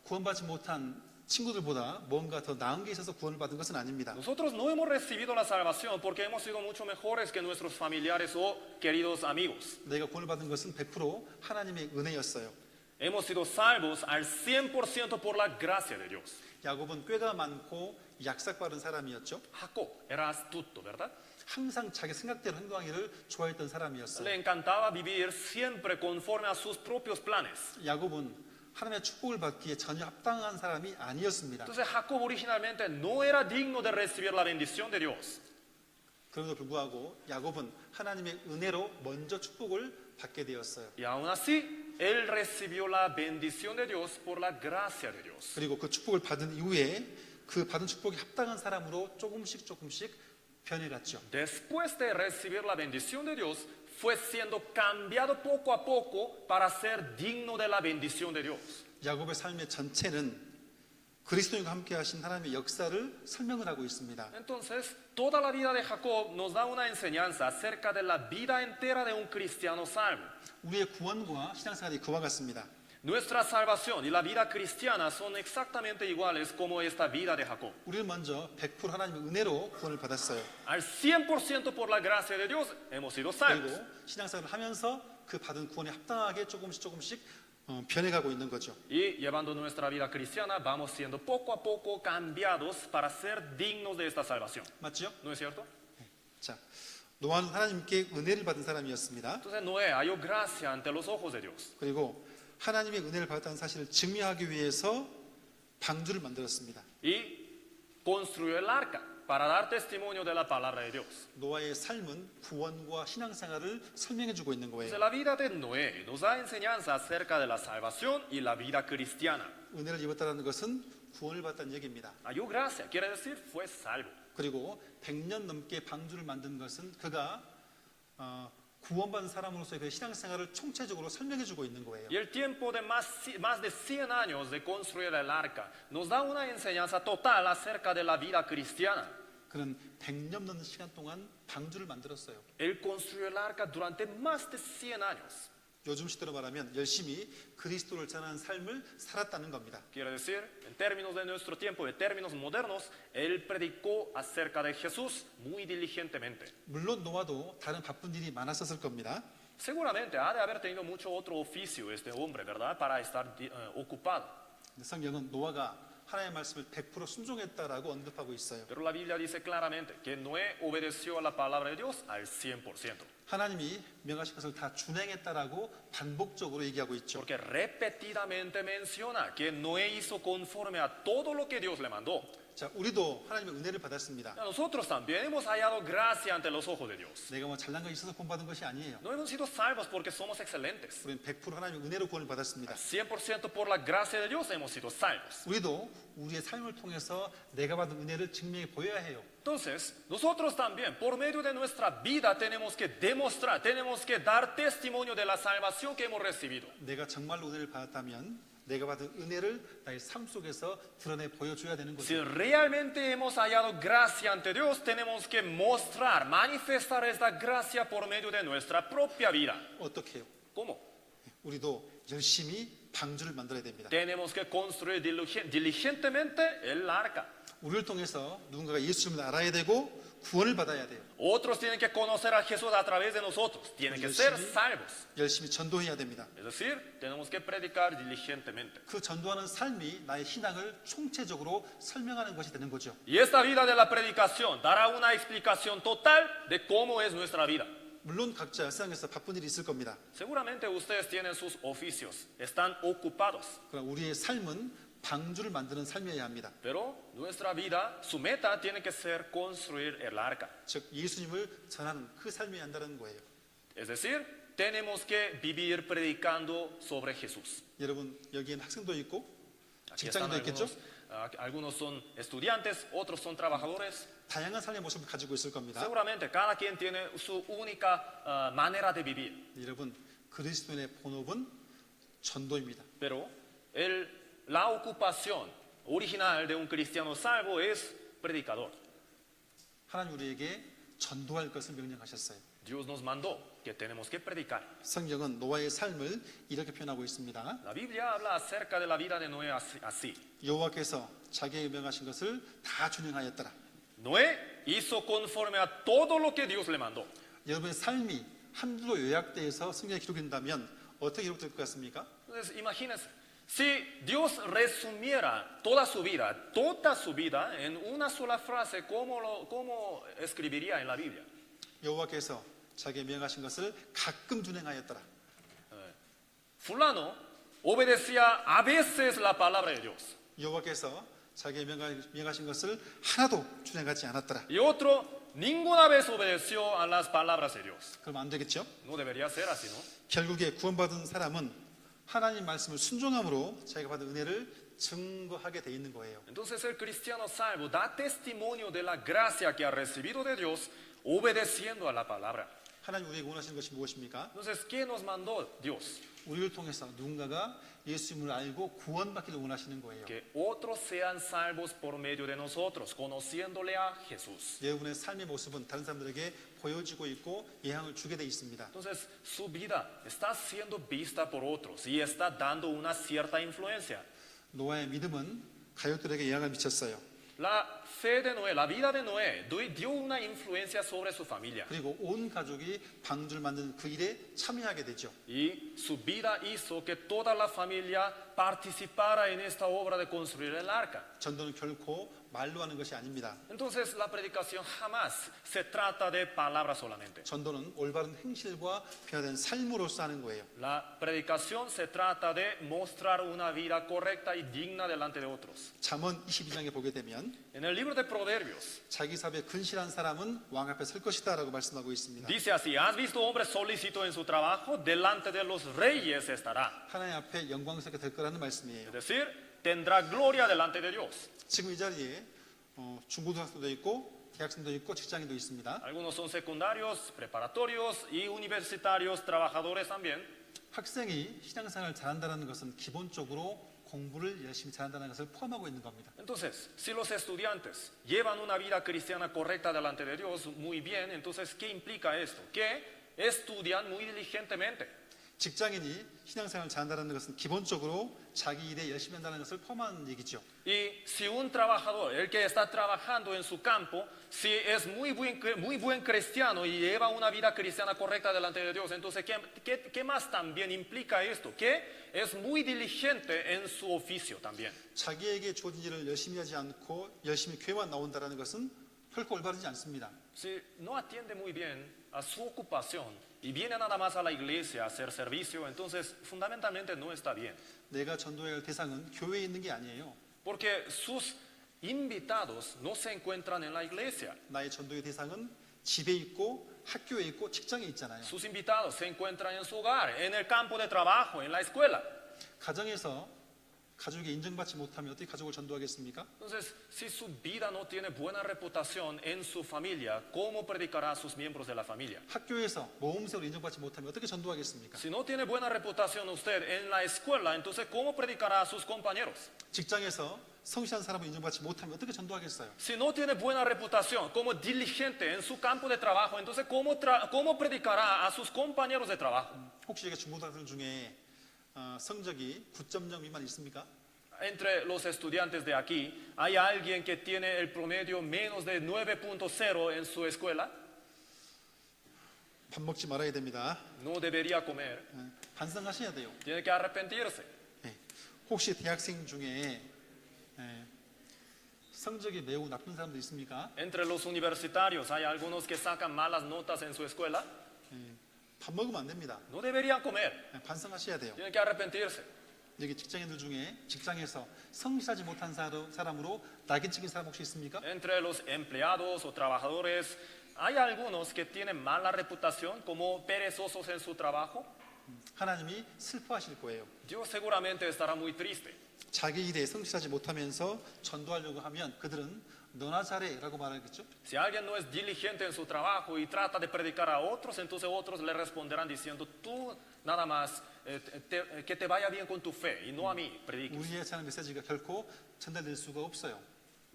구원받지 못한 친구들보다 뭔가 더 나은 게 있어서 구원을 받은 것은 아닙니다. Nosotros no hemos recibido la salvación porque hemos sido mucho mejores que nuestros familiares o queridos amigos. 내가 구원을 받은 것은 100% 하나님의 은혜였어요. Hemos sido salvos al 100% por la gracia de Dios. 야곱은 꾀가 많고 약삭빠른 사람이었죠. Jacob era astuto, ¿verdad? 항상 자기 생각대로 행동하기를 좋아했던 사람이었어요. Le encantaba vivir siempre conforme a sus propios planes. 야곱은 하나님의 축복을 받기에 전혀 합당한 사람이 아니었습니다. Entonces Jacob originalmente no era digno de recibir la bendición de Dios. 그럼에도 불구하고 야곱은 하나님의 은혜로 먼저 축복을 받게 되었어요. Y aún así, él recibió la bendición de Dios por la gracia de Dios. 그리고 그 축복을 받은 이후에 그 받은 축복에 합당한 사람으로 조금씩 변해갔죠. Después de recibir la bendición de Dios, fue siendo cambiado poco a poco para ser digno de la bendición de Dios. 야곱의 삶의 전체는 그리스도인과 함께 하신 하나님의 역사를 설명을 하고 있습니다. Entonces, toda la vida de Jacob nos da una enseñanza acerca de la vida entera de un cristiano salvo. 우리의 구원과 신앙생활이 그와 같습니다. Nuestra salvación y la vida cristiana son exactamente iguales como esta vida de Jacob. 우리는 먼저 100% 하나님의 은혜로 구원을 받았어요. Al 100% por la gracia de Dios hemos sido 그리고 salvos. 신앙생활을 하면서 그 받은 구원에 합당하게 조금씩 변해가고 있는 거죠. Y llevando nuestra vida cristiana vamos siendo poco a poco cambiados para ser dignos de esta salvación. 맞죠? ¿No es cierto? 자, 노아는 하나님께 은혜를 받은 사람이었습니다. Entonces Noé halló gracia ante los ojos de Dios. 그리고 하나님의 은혜를 받았다는 사실을 증명하기 위해서 방주를 만들었습니다. Y construyó el arca para dar testimonio de la palabra de Dios. 노아의 삶은 구원과 신앙생활을 설명해주고 있는 Entonces, 거예요. la vida de Noé nos da enseñanza acerca de la salvación y la vida cristiana. 은혜를 입었다는 것은 구원을 받았다는 얘기입니다. Halló gracia, quiere decir fue salvo. 그리고 100년 넘게 방주를 만든 것은 그가 구원받은 사람으로서의 그 신앙생활을 총체적으로 설명해주고 있는 거예요. Y el tiempo de más de 100 años de construir el arca nos da una enseñanza total acerca de la vida cristiana. 그는 100년 넘는 시간 동안 방주를 만들었어요. Él construyó el arca durante más de 100 años. 요즘 시대로 말하면 열심히 그리스도를 전하는 삶을 살았다는 겁니다. Quiere decir, en términos de nuestro tiempo, en términos modernos, él predicó acerca de Jesús muy diligentemente. 물론 노아도 다른 바쁜 일이 많았었을 겁니다. Seguramente ha de haber tenido mucho otro oficio este hombre, ¿verdad? Para estar ocupado. 성경은 노아가 하나님의 말씀을 100% 순종했다라고 언급하고 있어요. Pero la Biblia dice claramente que Noé obedeció a la palabra de Dios al 100%. 하나님이 명하신 것을 다 준행했다라고 반복적으로 얘기하고 있죠. Porque repetidamente menciona que Noé hizo conforme a todo lo que Dios le mandó. 자, 우리도 하나님의 은혜를 받았습니다. Nosotros también hemos hallado gracia ante los ojos de Dios. 내가 뭐 잘난 거 있어서 구원받은 것이 아니에요. No hemos sido salvos porque somos excelentes. 우리는 100% 하나님의 은혜로 구원을 받았습니다. 100% por la gracia de Dios hemos sido salvos. 우리도 우리의 삶을 통해서 내가 받은 은혜를 증명해 보여야 해요. Entonces, nosotros también, por medio de nuestra vida, tenemos que demostrar, tenemos que dar testimonio de la salvación que hemos recibido. 내가 정말로 은혜를 받았다면 내가 받은 은혜를 나의 삶 속에서 드러내 보여줘야 되는 Si 거죠. realmente hemos hallado gracia ante Dios, tenemos que mostrar, manifestar esta gracia por medio de nuestra propia vida. 어떻게 해요? ¿Cómo? 우리도 열심히 방주를 만들어야 됩니다. Tenemos que construir diligentemente el arca. 우리를 통해서 누군가가 예수님을 알아야 되고 구원을 받아야 돼요. Otros tienen que conocer a Jesús a través de nosotros, tienen que ser salvos. 열심히 전도해야 됩니다. Es decir, tenemos que predicar diligentemente. 그 전도하는 삶이 나의 신앙을 총체적으로 설명하는 것이 되는 거죠. Y esta vida de la predicación dará una explicación total de cómo es nuestra vida. 물론 각자 세상에서 바쁜 일이 있을 겁니다. Seguramente ustedes tienen sus oficios, están ocupados, 그러나 우리의 삶은 방주를 만드는 삶이어야 합니다. pero nuestra vida, su meta tiene que ser construir el arca. 즉 예수님을 전하는 그 삶이 한다는 거예요. Es decir, tenemos que vivir predicando sobre Jesús. 여러분 여기엔 학생도 있고 Aquí están 직장인도 있겠죠? algunos son estudiantes, otros son trabajadores. 다양한 삶의 모습을 가지고 있을 겁니다. Seguramente cada quien tiene su única manera de vivir. 여러분 그리스도인의 본업은 전도입니다. Pero la ocupación original de un cristiano salvo es predicador. 하나님 우리에게 전도할 것을 명령하셨어요. Dios nos mandó que tenemos que predicar. 성경은 노아의 삶을 이렇게 표현하고 있습니다. La Biblia habla acerca de la vida de Noé así. 여호와께서 자기에게 명하신 것을 다 준행하였더라. Noé hizo conforme a todo lo que Dios le mandó. 여러분의 삶이 한 줄로 요약돼서 성경에 기록된다면 어떻게 기록될 것 같습니까? Entonces, imagínense, si Dios resumiera toda su vida en una sola frase, ¿cómo escribiría en la Biblia? 여호와께서 자기에게 명하신 것을 가끔 준행하였더라. Fulano obedecía a veces la palabra de Dios. 여호와께서 자기에게 명하신 것을 하나도 준행하지 않았더라. Y otro ninguna vez obedeció a las palabras de Dios. 그럼 안 되겠죠? No debería ser así, ¿no? 결국에 구원받은 사람은 하나님 말씀을 순종함으로 자기가 받은 은혜를 증거하게 돼 있는 거예요. Entonces el cristiano salvo da testimonio de la gracia que ha recibido de Dios obedeciendo a la palabra. 하나님 우리에게 원하시는 것이 무엇입니까? Entonces, ¿qué nos mandó Dios? 우리를 통해서 누군가가 예수님을 알고 구원받기를 원하시는 거예요. Que otros sean salvos por medio de nosotros, conociéndole a Jesús. 여러분의 삶의 모습은 다른 사람들에게 보여지고 있고 예향을 주게 돼 있습니다. Entonces, su vida está siendo vista por otros y está dando una cierta influencia. 노아의 믿음은 가족들에게 영향을 미쳤어요. La fe de Noé, la vida de Noé dio una influencia sobre su familia. 그리고 온 가족이 방주를 만드는 그 일에 참여하게 되죠. Y su vida hizo que toda la familia participara en esta obra de construir el arca. 전도는 결코 말로 하는 것이 아닙니다. Entonces la predicación jamás se trata de palabras solamente. 전도는 올바른 행실과 변화된 삶으로서 하는 거예요. La predicación se trata de mostrar una vida correcta y digna delante de otros. 잠언 22장에 보게 되면 En el libro de Proverbios 자기 사업에 근실한 사람은 왕 앞에 설 것이다 라고 말씀하고 있습니다. dice así: ¿has visto hombre solícito en su trabajo? Delante de los reyes estará. 하나님 앞에 영광스럽게 될 거라는 말씀이에요. Es decir, tendrá gloria delante de Dios. 지금 이 자리에 중고등학생도 있고 대학생도 있고 직장인도 있습니다. Algunos son secundarios, preparatorios y universitarios, trabajadores también. 학생이 신앙생활을 잘한다는 것은 기본적으로 공부를 열심히 잘한다는 것을 포함하고 있는 겁니다. Entonces, si los estudiantes llevan una vida cristiana correcta delante de Dios, muy bien, entonces, ¿qué implica esto? Que estudian muy diligentemente. 직장인이 신앙생활을 잘한다는 것은 기본적으로 자기 일에 열심히 한다는 것을 포함하는 얘기죠. Y si un trabajador, el que está trabajando en su campo, si es muy buen cristiano y lleva una vida cristiana correcta delante de Dios, entonces, ¿qué más también implica esto? Que es muy diligente en su oficio también. 자기에게 주어진 일을 열심히 하지 않고 열심히 교회만 나온다는 것은 결코 올바르지 않습니다. Si no atiende muy bien a su ocupación y viene nada más a la iglesia a hacer servicio, entonces fundamentalmente no está bien. 내가 전도해야 할 대상은 교회에 있는 게 아니에요. Porque sus invitados no se encuentran en la iglesia. 나의 전도의 대상은 집에 있고 학교에 있고 직장에 있잖아요. Sus invitados se encuentran en su hogar, en el campo de trabajo, en la escuela. 가정에서 가족이 인정받지 못하면 어떻게 가족을 전도하겠습니까? Entonces, si su vida no tiene buena reputación en su familia, ¿cómo predicará a sus miembros de la familia? 학교에서 모범생으로 인정받지 못하면 어떻게 전도하겠습니까? Si no tiene buena reputación usted en la escuela, entonces ¿cómo predicará a sus compañeros? 직장에서 성실한 사람을 인정받지 못하면 어떻게 전도하겠어요? Si no tiene buena reputación como diligente en su campo de trabajo, entonces ¿cómo predicará a sus compañeros de trabajo? 혹시 여기 중고등학생 중에 성적이 9.0 미만 있습니까? Entre los estudiantes de aquí, ¿hay alguien que tiene el promedio menos de 9.0 en su escuela? 밥 먹지 말아야 됩니다. No debería comer, 반성하셔야 돼요. tiene que arrepentirse. 혹시 대학생 중에 성적이 매우 나쁜 사람도 있습니까? Entre los universitarios, ¿hay algunos que sacan malas notas en su escuela? 밥 먹으면 안 됩니다. No deberían comer, 반성하셔야 돼요. tienen que arrepentirse. 여기 직장인들 중에 직장에서 성실하지 못한 사람으로 낙인 찍힌 사람 혹시 있습니까? Entre los empleados o trabajadores, ¿hay algunos que tienen mala reputación como perezosos en su trabajo? 하나님이 슬퍼하실 거예요. Dios seguramente estará muy triste. 자기 일에 성실하지 못하면서 전도하려고 하면 그들은 너나 잘해라고 말하겠죠. Si alguien no es diligente en su trabajo y trata de predicar a otros, entonces otros le responderán diciendo: tú nada más que te vaya bien con tu fe y no a mí prediques. 우리의 사는 메시지가 결코 전달될 수가 없어요.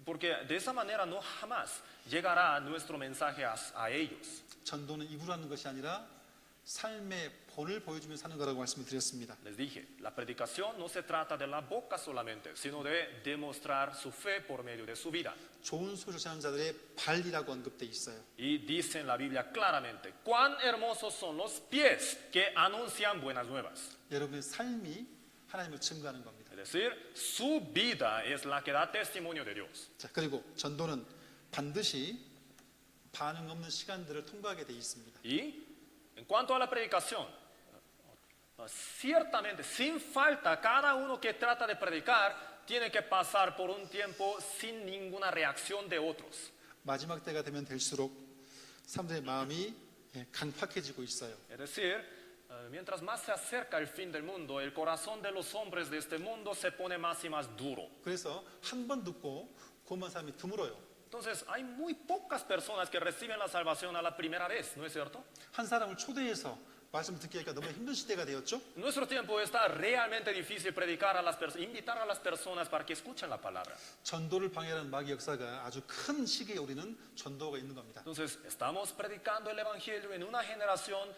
Porque de esa manera no jamás llegará nuestro mensaje a ellos. 전도는 입으로 하는 것이 아니라 삶의 본을 보여주며 사는 거라고 말씀을 드렸습니다. Les dije, la predicación no se trata de la boca solamente, sino de demostrar su fe por medio de su vida. 좋은 소식을 전하는 자들의 발이라고 언급돼 있어요. Y dice en la Biblia claramente: cuán hermosos son los pies que anuncian buenas nuevas. 여러분의 삶이 하나님을 증거하는 겁니다. Es decir, su vida es la que da testimonio de Dios. 자, 그리고 전도는 반드시 반응 없는 시간들을 통과하게 돼 있습니다. Y en cuanto a la predicación, ciertamente, sin falta, cada uno que trata de predicar tiene que pasar por un tiempo sin ninguna reacción de otros. 마지막 때가 되면 될수록 사람들의 마음이 강팍해지고 있어요. Es decir, mientras más se acerca el fin del mundo, el corazón de los hombres de este mundo se pone más y más duro. 그래서 한 번 듣고 구원한 사람이 드물어요. Entonces, hay muy pocas personas que reciben la salvación a la primera vez, ¿no es cierto? 한 사람을 초대해서 말씀을 듣게 하니까 너무 힘든 시대가 되었죠. En nuestro tiempo está realmente difícil predicar a las personas, invitar a las personas para que escuchen la palabra. 전도를 방해하는 마귀 역사가 아주 큰 시기에 우리는 전도가 있는 겁니다. Entonces, estamos predicando el evangelio en una generación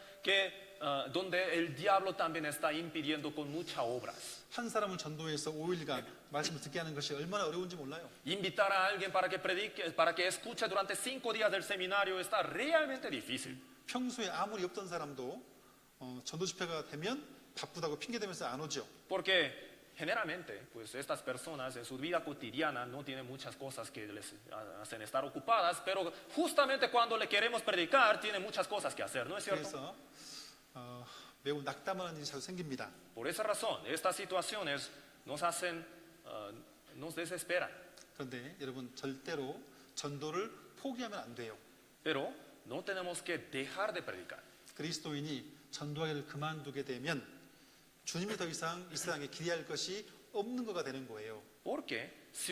donde el diablo también está impidiendo con muchas obras. 한 사람을 전도해서 5일간 말씀을 듣게 하는 것이 얼마나 어려운지 몰라요. Invitar a alguien para que predique, para que escuche durante 5 días del seminario está realmente difícil. 평소에 아무리 없던 사람도 전도 집회가 되면 바쁘다고 핑계 대면서 안 오죠. Porque generalmente, pues estas personas en su vida cotidiana no tienen muchas cosas que les hacen estar ocupadas, pero justamente cuando le queremos predicar, tienen muchas cosas que hacer, ¿no es cierto? 그래서 매우 낙담하는 일이 자주 생깁니다. Por esa razón, estas situaciones nos hacen, nos desesperan. 그런데 여러분 절대로 전도를 포기하면 안 돼요. Pero no tenemos que dejar de predicar. 그리스도인이 전도하기를 그만두게 되면 주님이 더 이상 이 세상에 기대할 것이 없는 거가 되는 거예요. Porque si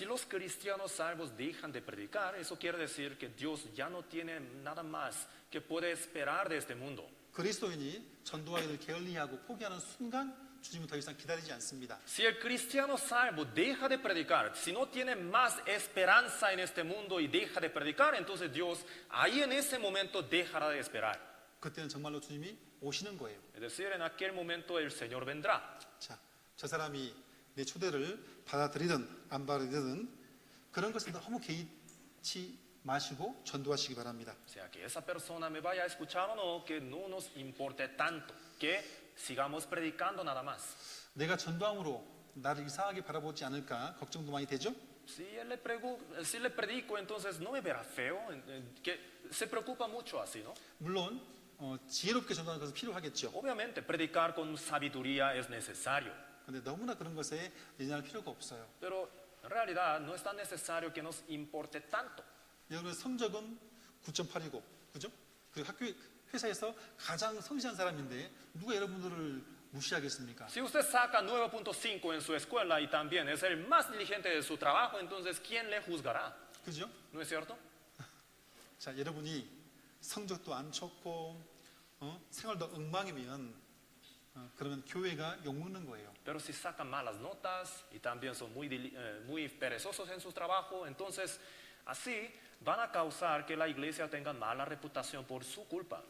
los cristianos salvos dejan de predicar, eso quiere decir que Dios ya no tiene nada más que puede esperar de este mundo. 그리스도인이 전도하기를 게을리하고 포기하는 순간 주님은 더 이상 기다리지 않습니다. Si el cristiano salvo deja de predicar, si no tiene más esperanza en este mundo y deja de predicar, entonces Dios ahí en ese momento dejará de esperar. 그때는 정말로 주님이 오시는 거예요. Es decir, en aquel momento el Señor vendrá. 자, 저 사람이 내 초대를 받아들이든 안 받아들이든 그런 것에 너무 개의치 마시고 전도하시기 바랍니다. O sea, que esa persona me vaya a escuchar o no, que no nos importe tanto, que sigamos predicando nada más. 내가 전도함으로 나를 이상하게 바라보지 않을까 걱정도 많이 되죠? Si le predico, entonces no me verá feo, que se preocupa mucho así, ¿no? 물론 지혜롭게 전도하는 것은 필요하겠죠. Obviamente, predicar con sabiduría es necesario, 그런데 너무나 그런 것에 연연할 필요가 없어요. pero en realidad no es tan necesario que nos importe tanto. 여러분의 성적은 9.8이고, 그죠? 그리고 회사에서 가장 성실한 사람인데 누가 여러분들을 무시하겠습니까? Si usted saca 9.5 en su escuela y también es el más diligente de su trabajo, entonces ¿quién le juzgará? 그죠? ¿No es cierto? 자, 여러분이 성적도 안 좋고 생활도 엉망이면 그러면 교회가 욕먹는 거예요. Pero si sacan malas notas y también son muy perezosos en su trabajo, entonces así van a causar que la iglesia tenga mala reputación por su culpa.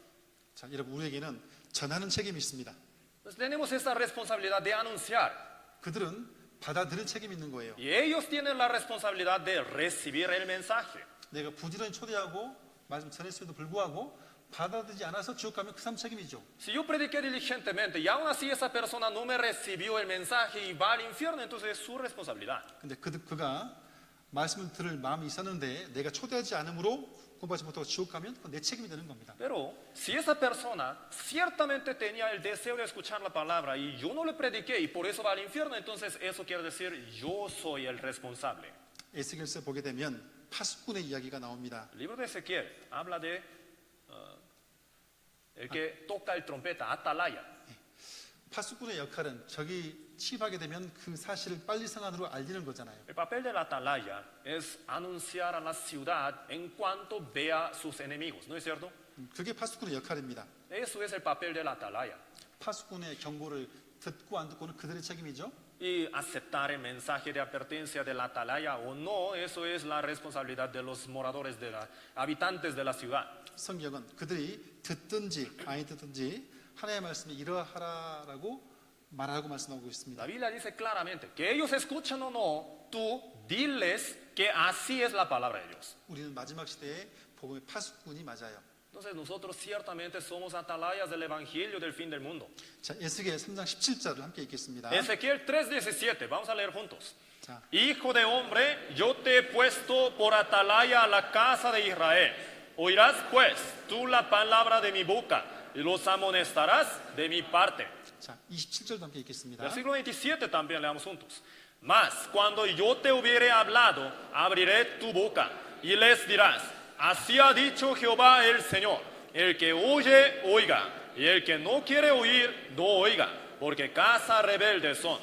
자, 여러분 우리에게는 전하는 책임이 있습니다. Entonces tenemos esa responsabilidad de anunciar 그들은 받아들일 책임이 있는 거예요. y ellos tienen la responsabilidad de recibir el mensaje. 내가 부지런히 초대하고 말씀 전했음에도 불구하고 받아들이지 않아서 지옥 가면 그 사람 책임이죠. Si yo prediqué diligentemente y aún así esa persona no me recibió el mensaje y va al infierno, entonces es su responsabilidad. 근데 그가 말씀을 들을 마음이 있었는데 내가 초대하지 않음으로 공부하지 못하고 지옥 가면 그건 내 책임이 되는 겁니다. Pero si esa persona ciertamente tenía el deseo de escuchar la palabra y yo no le prediqué y por eso va al infierno, entonces eso quiere decir yo soy el responsable. 에스겔서 보게 되면 파수꾼의 이야기가 나옵니다. El libro de Ezequiel habla de el que toca el trompeta, atalaya. 파수꾼의 역할은 적이 침입하게 되면 그 사실을 빨리 성안으로 알리는 거잖아요. El papel del atalaya es anunciar a la ciudad en cuanto vea sus enemigos, ¿no es cierto? 그게 파수꾼의 역할입니다. Eso es el papel del atalaya. 파수꾼의 경고를 듣고 안 듣고는 그들의 책임이죠. Y aceptar el mensaje de advertencia del atalaya o no, eso es la responsabilidad de los moradores, habitantes de la ciudad. 성경은 그들이 듣든지 아니 듣든지 하나님의 말씀에 이러하라라고 말하고 말씀하고 있습니다. La Biblia dice claramente que ellos escuchen o no, tú diles que así es la palabra de Dios. 우리는 마지막 시대에 복음의 파수꾼이 맞아요. Entonces nosotros ciertamente somos atalayas del evangelio del fin del mundo. 자, 에스겔 3장 17절을 함께 읽겠습니다. Ezequiel 3:17, vamos a leer juntos. 자, Hijo de hombre, yo te he puesto por atalaya a la casa de Israel. Oirás pues tú la palabra de mi boca y los amonestarás de mi parte. 자, 27절도 함께 읽겠습니다. Versículo 27 también leamos juntos. Mas cuando yo te hubiere hablado, abriré tu boca y les dirás, así ha dicho Jehová el Señor, el que oye, oiga, y el que no quiere oír, no oiga, porque casa rebelde son.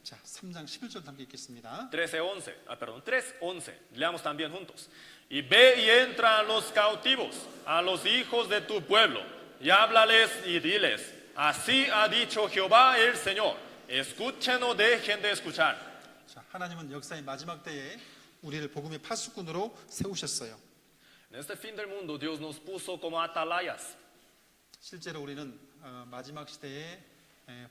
자, 3장 11절도 함께 읽겠습니다. 3:11, leamos también juntos. Y ve y entra a los cautivos, a los hijos de tu pueblo, y háblales y diles, así ha dicho Jehová el Señor, escuchen o dejen de escuchar. 자, 하나님은 역사의 마지막 때에 우리를 복음의 파수꾼으로 세우셨어요. En este fin del mundo Dios nos puso como atalayas. 실제로 우리는 마지막 시대에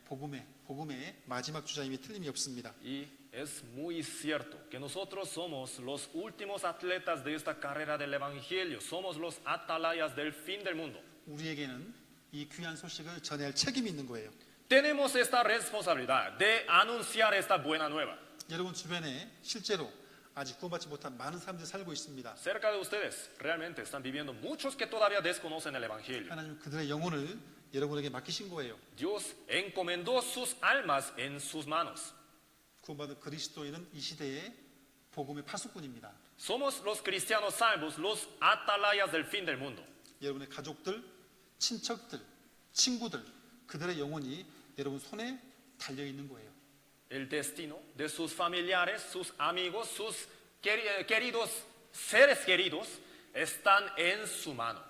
복음의 마지막 주자임이 틀림이 없습니다. Y es muy cierto que nosotros somos los últimos atletas de esta carrera del Evangelio, somos los atalayas del fin del mundo. 우리에게는 이 귀한 소식을 전해야 할 책임이 있는 거예요. tenemos esta responsabilidad de anunciar esta buena nueva. 여러분 주변에 실제로 아직 구원받지 못한 많은 사람들이 살고 있습니다. Cerca de ustedes realmente están viviendo muchos que todavía desconocen el Evangelio. 하나님 그들의 영혼을 여러분에게 맡기신 거예요. Dios encomendó sus almas en sus manos. 구원받은 그리스도인은 이 시대의 복음의 파수꾼입니다. Somos los cristianos salvos, los atalayas del fin del mundo. 여러분의 가족들, 친척들, 친구들, 그들의 영혼이 여러분 손에 달려 있는 거예요. El destino de sus familiares, sus amigos, sus queridos seres queridos están en su mano.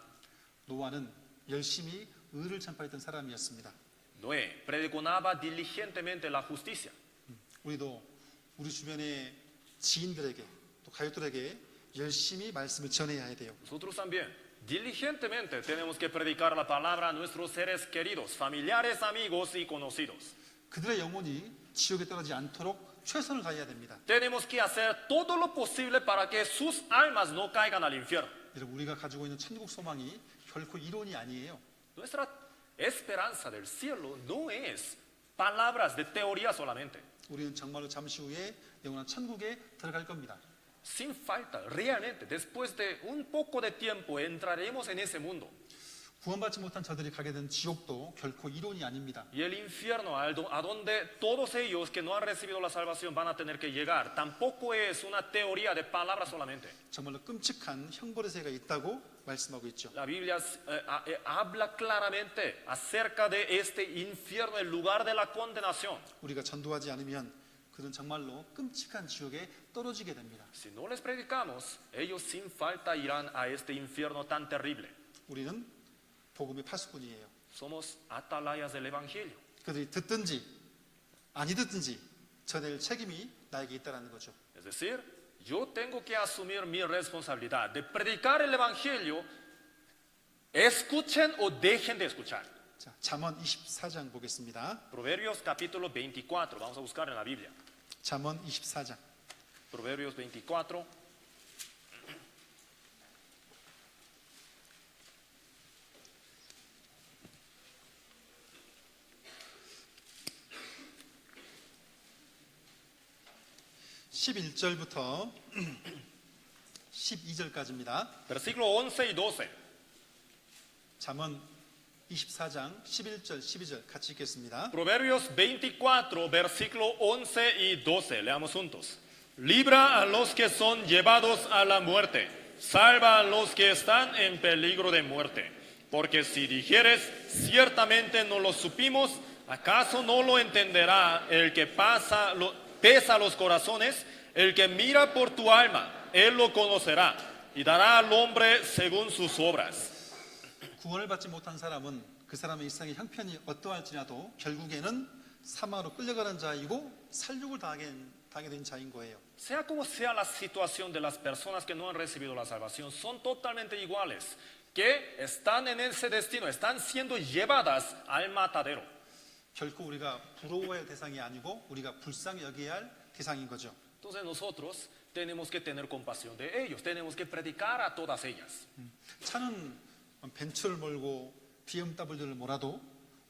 노아는 열심히 의를 전파했던 사람이었습니다. Noé pregonaba diligentemente la justicia. 우리도 우리 주변의 지인들에게 또 가족들에게 열심히 말씀을 전해야 돼요. Nosotros también diligentemente tenemos que predicar la palabra a nuestros seres queridos, familiares, amigos y conocidos. 그들의 영혼이 지옥에 떨어지지 않도록 최선을 다해야 됩니다. Tenemos que hacer todo lo posible para que sus almas no caigan al infierno. 여러분 우리가 가지고 있는 천국 소망이 결코 이론이 아니에요. Nuestra esperanza del cielo no es palabras de teoría solamente. 우리는 정말로 잠시 후에 영원한 천국에 들어갈 겁니다. Sin falta, realmente, después de un poco de tiempo entraremos en ese mundo. 구원받지 못한 저들이 가게 된 지옥도 결코 이론이 아닙니다. Y el infierno a donde todos ellos que no han recibido la salvación van a tener que llegar, tampoco es una teoría de palabras solamente. 정말로 끔찍한 형벌의세가 있다고 말씀하고 있죠. La Biblia habla claramente acerca de este infierno, el lugar de la condenación. 우리가 전도하지 않으면 그들은 정말로 끔찍한 지옥에 떨어지게 됩니다. Si no les predicamos, ellos sin falta irán a este infierno tan terrible. 우리는 복음의 파수꾼이에요. Somos atalayas del Evangelio. 그들이 듣든지 아니 듣든지 전할 책임이 나에게 있다는 거죠. Es decir, yo tengo que asumir mi responsabilidad de predicar el Evangelio, escuchen o dejen de escuchar. 자, 잠언 24장 보겠습니다. Proverbios capítulo 24, vamos a buscar en la Biblia. 잠언 24장. Proverbios 24. (11절부터) (12절까지입니다) Versículo 11 y 12. 잠언 24장 11절 12절 같이 읽겠습니다. Proverbios 24, versículo 11 y 12. Leamos juntos. Libra a los que son llevados a la muerte. Salva a los que están en peligro de muerte. Porque si dijeres, ciertamente no lo supimos, ¿acaso no lo entenderá el que pesa los corazones? El que mira por tu alma, él lo conocerá y dará al hombre según sus obras. 구원을 받지 못한 사람은 그 사람의 일상의 형편이 어떠할지라도 결국에는 사망으로 끌려가는 자이고 살육을 당하게 된 자인 거예요. Sea como sea la situación de las personas que no han recibido la salvación, son totalmente iguales, que están en ese destino, están siendo llevadas al matadero. 결코 우리가 부러워야 할 대상이 아니고 우리가 불쌍히 여겨야 할 대상인 거죠. Entonces nosotros tenemos que tener compasión de ellos, tenemos que predicar a todas ellas. 차는 벤츠를 몰고 BMW를 몰아도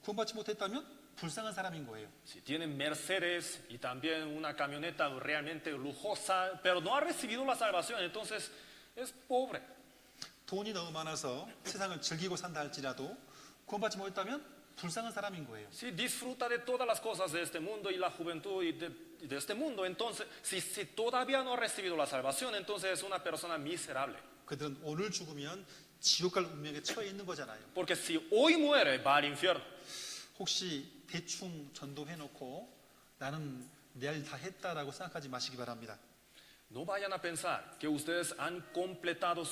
구원받지 못했다면 불쌍한 사람인 거예요. Si tienen Mercedes y también una camioneta realmente lujosa, pero no ha recibido la salvación, entonces es pobre. 돈이 너무 많아서 세상을 즐기고 산다 할지라도 구원받지 못했다면 불쌍한 사람인 거예요. Si disfruta de todas las cosas de este mundo y la juventud y de este mundo, entonces si todavía no ha recibido la salvación, entonces es una persona miserable. 그들은 오늘 죽으면 지옥 갈 운명에 처해 있는 거잖아요. Porque si hoy muere, va al infierno. 혹시 대충 전도해놓고 나는 내 일 다 했다라고 생각하지 마시기 바랍니다. No vayan a pensar que ustedes han cumplido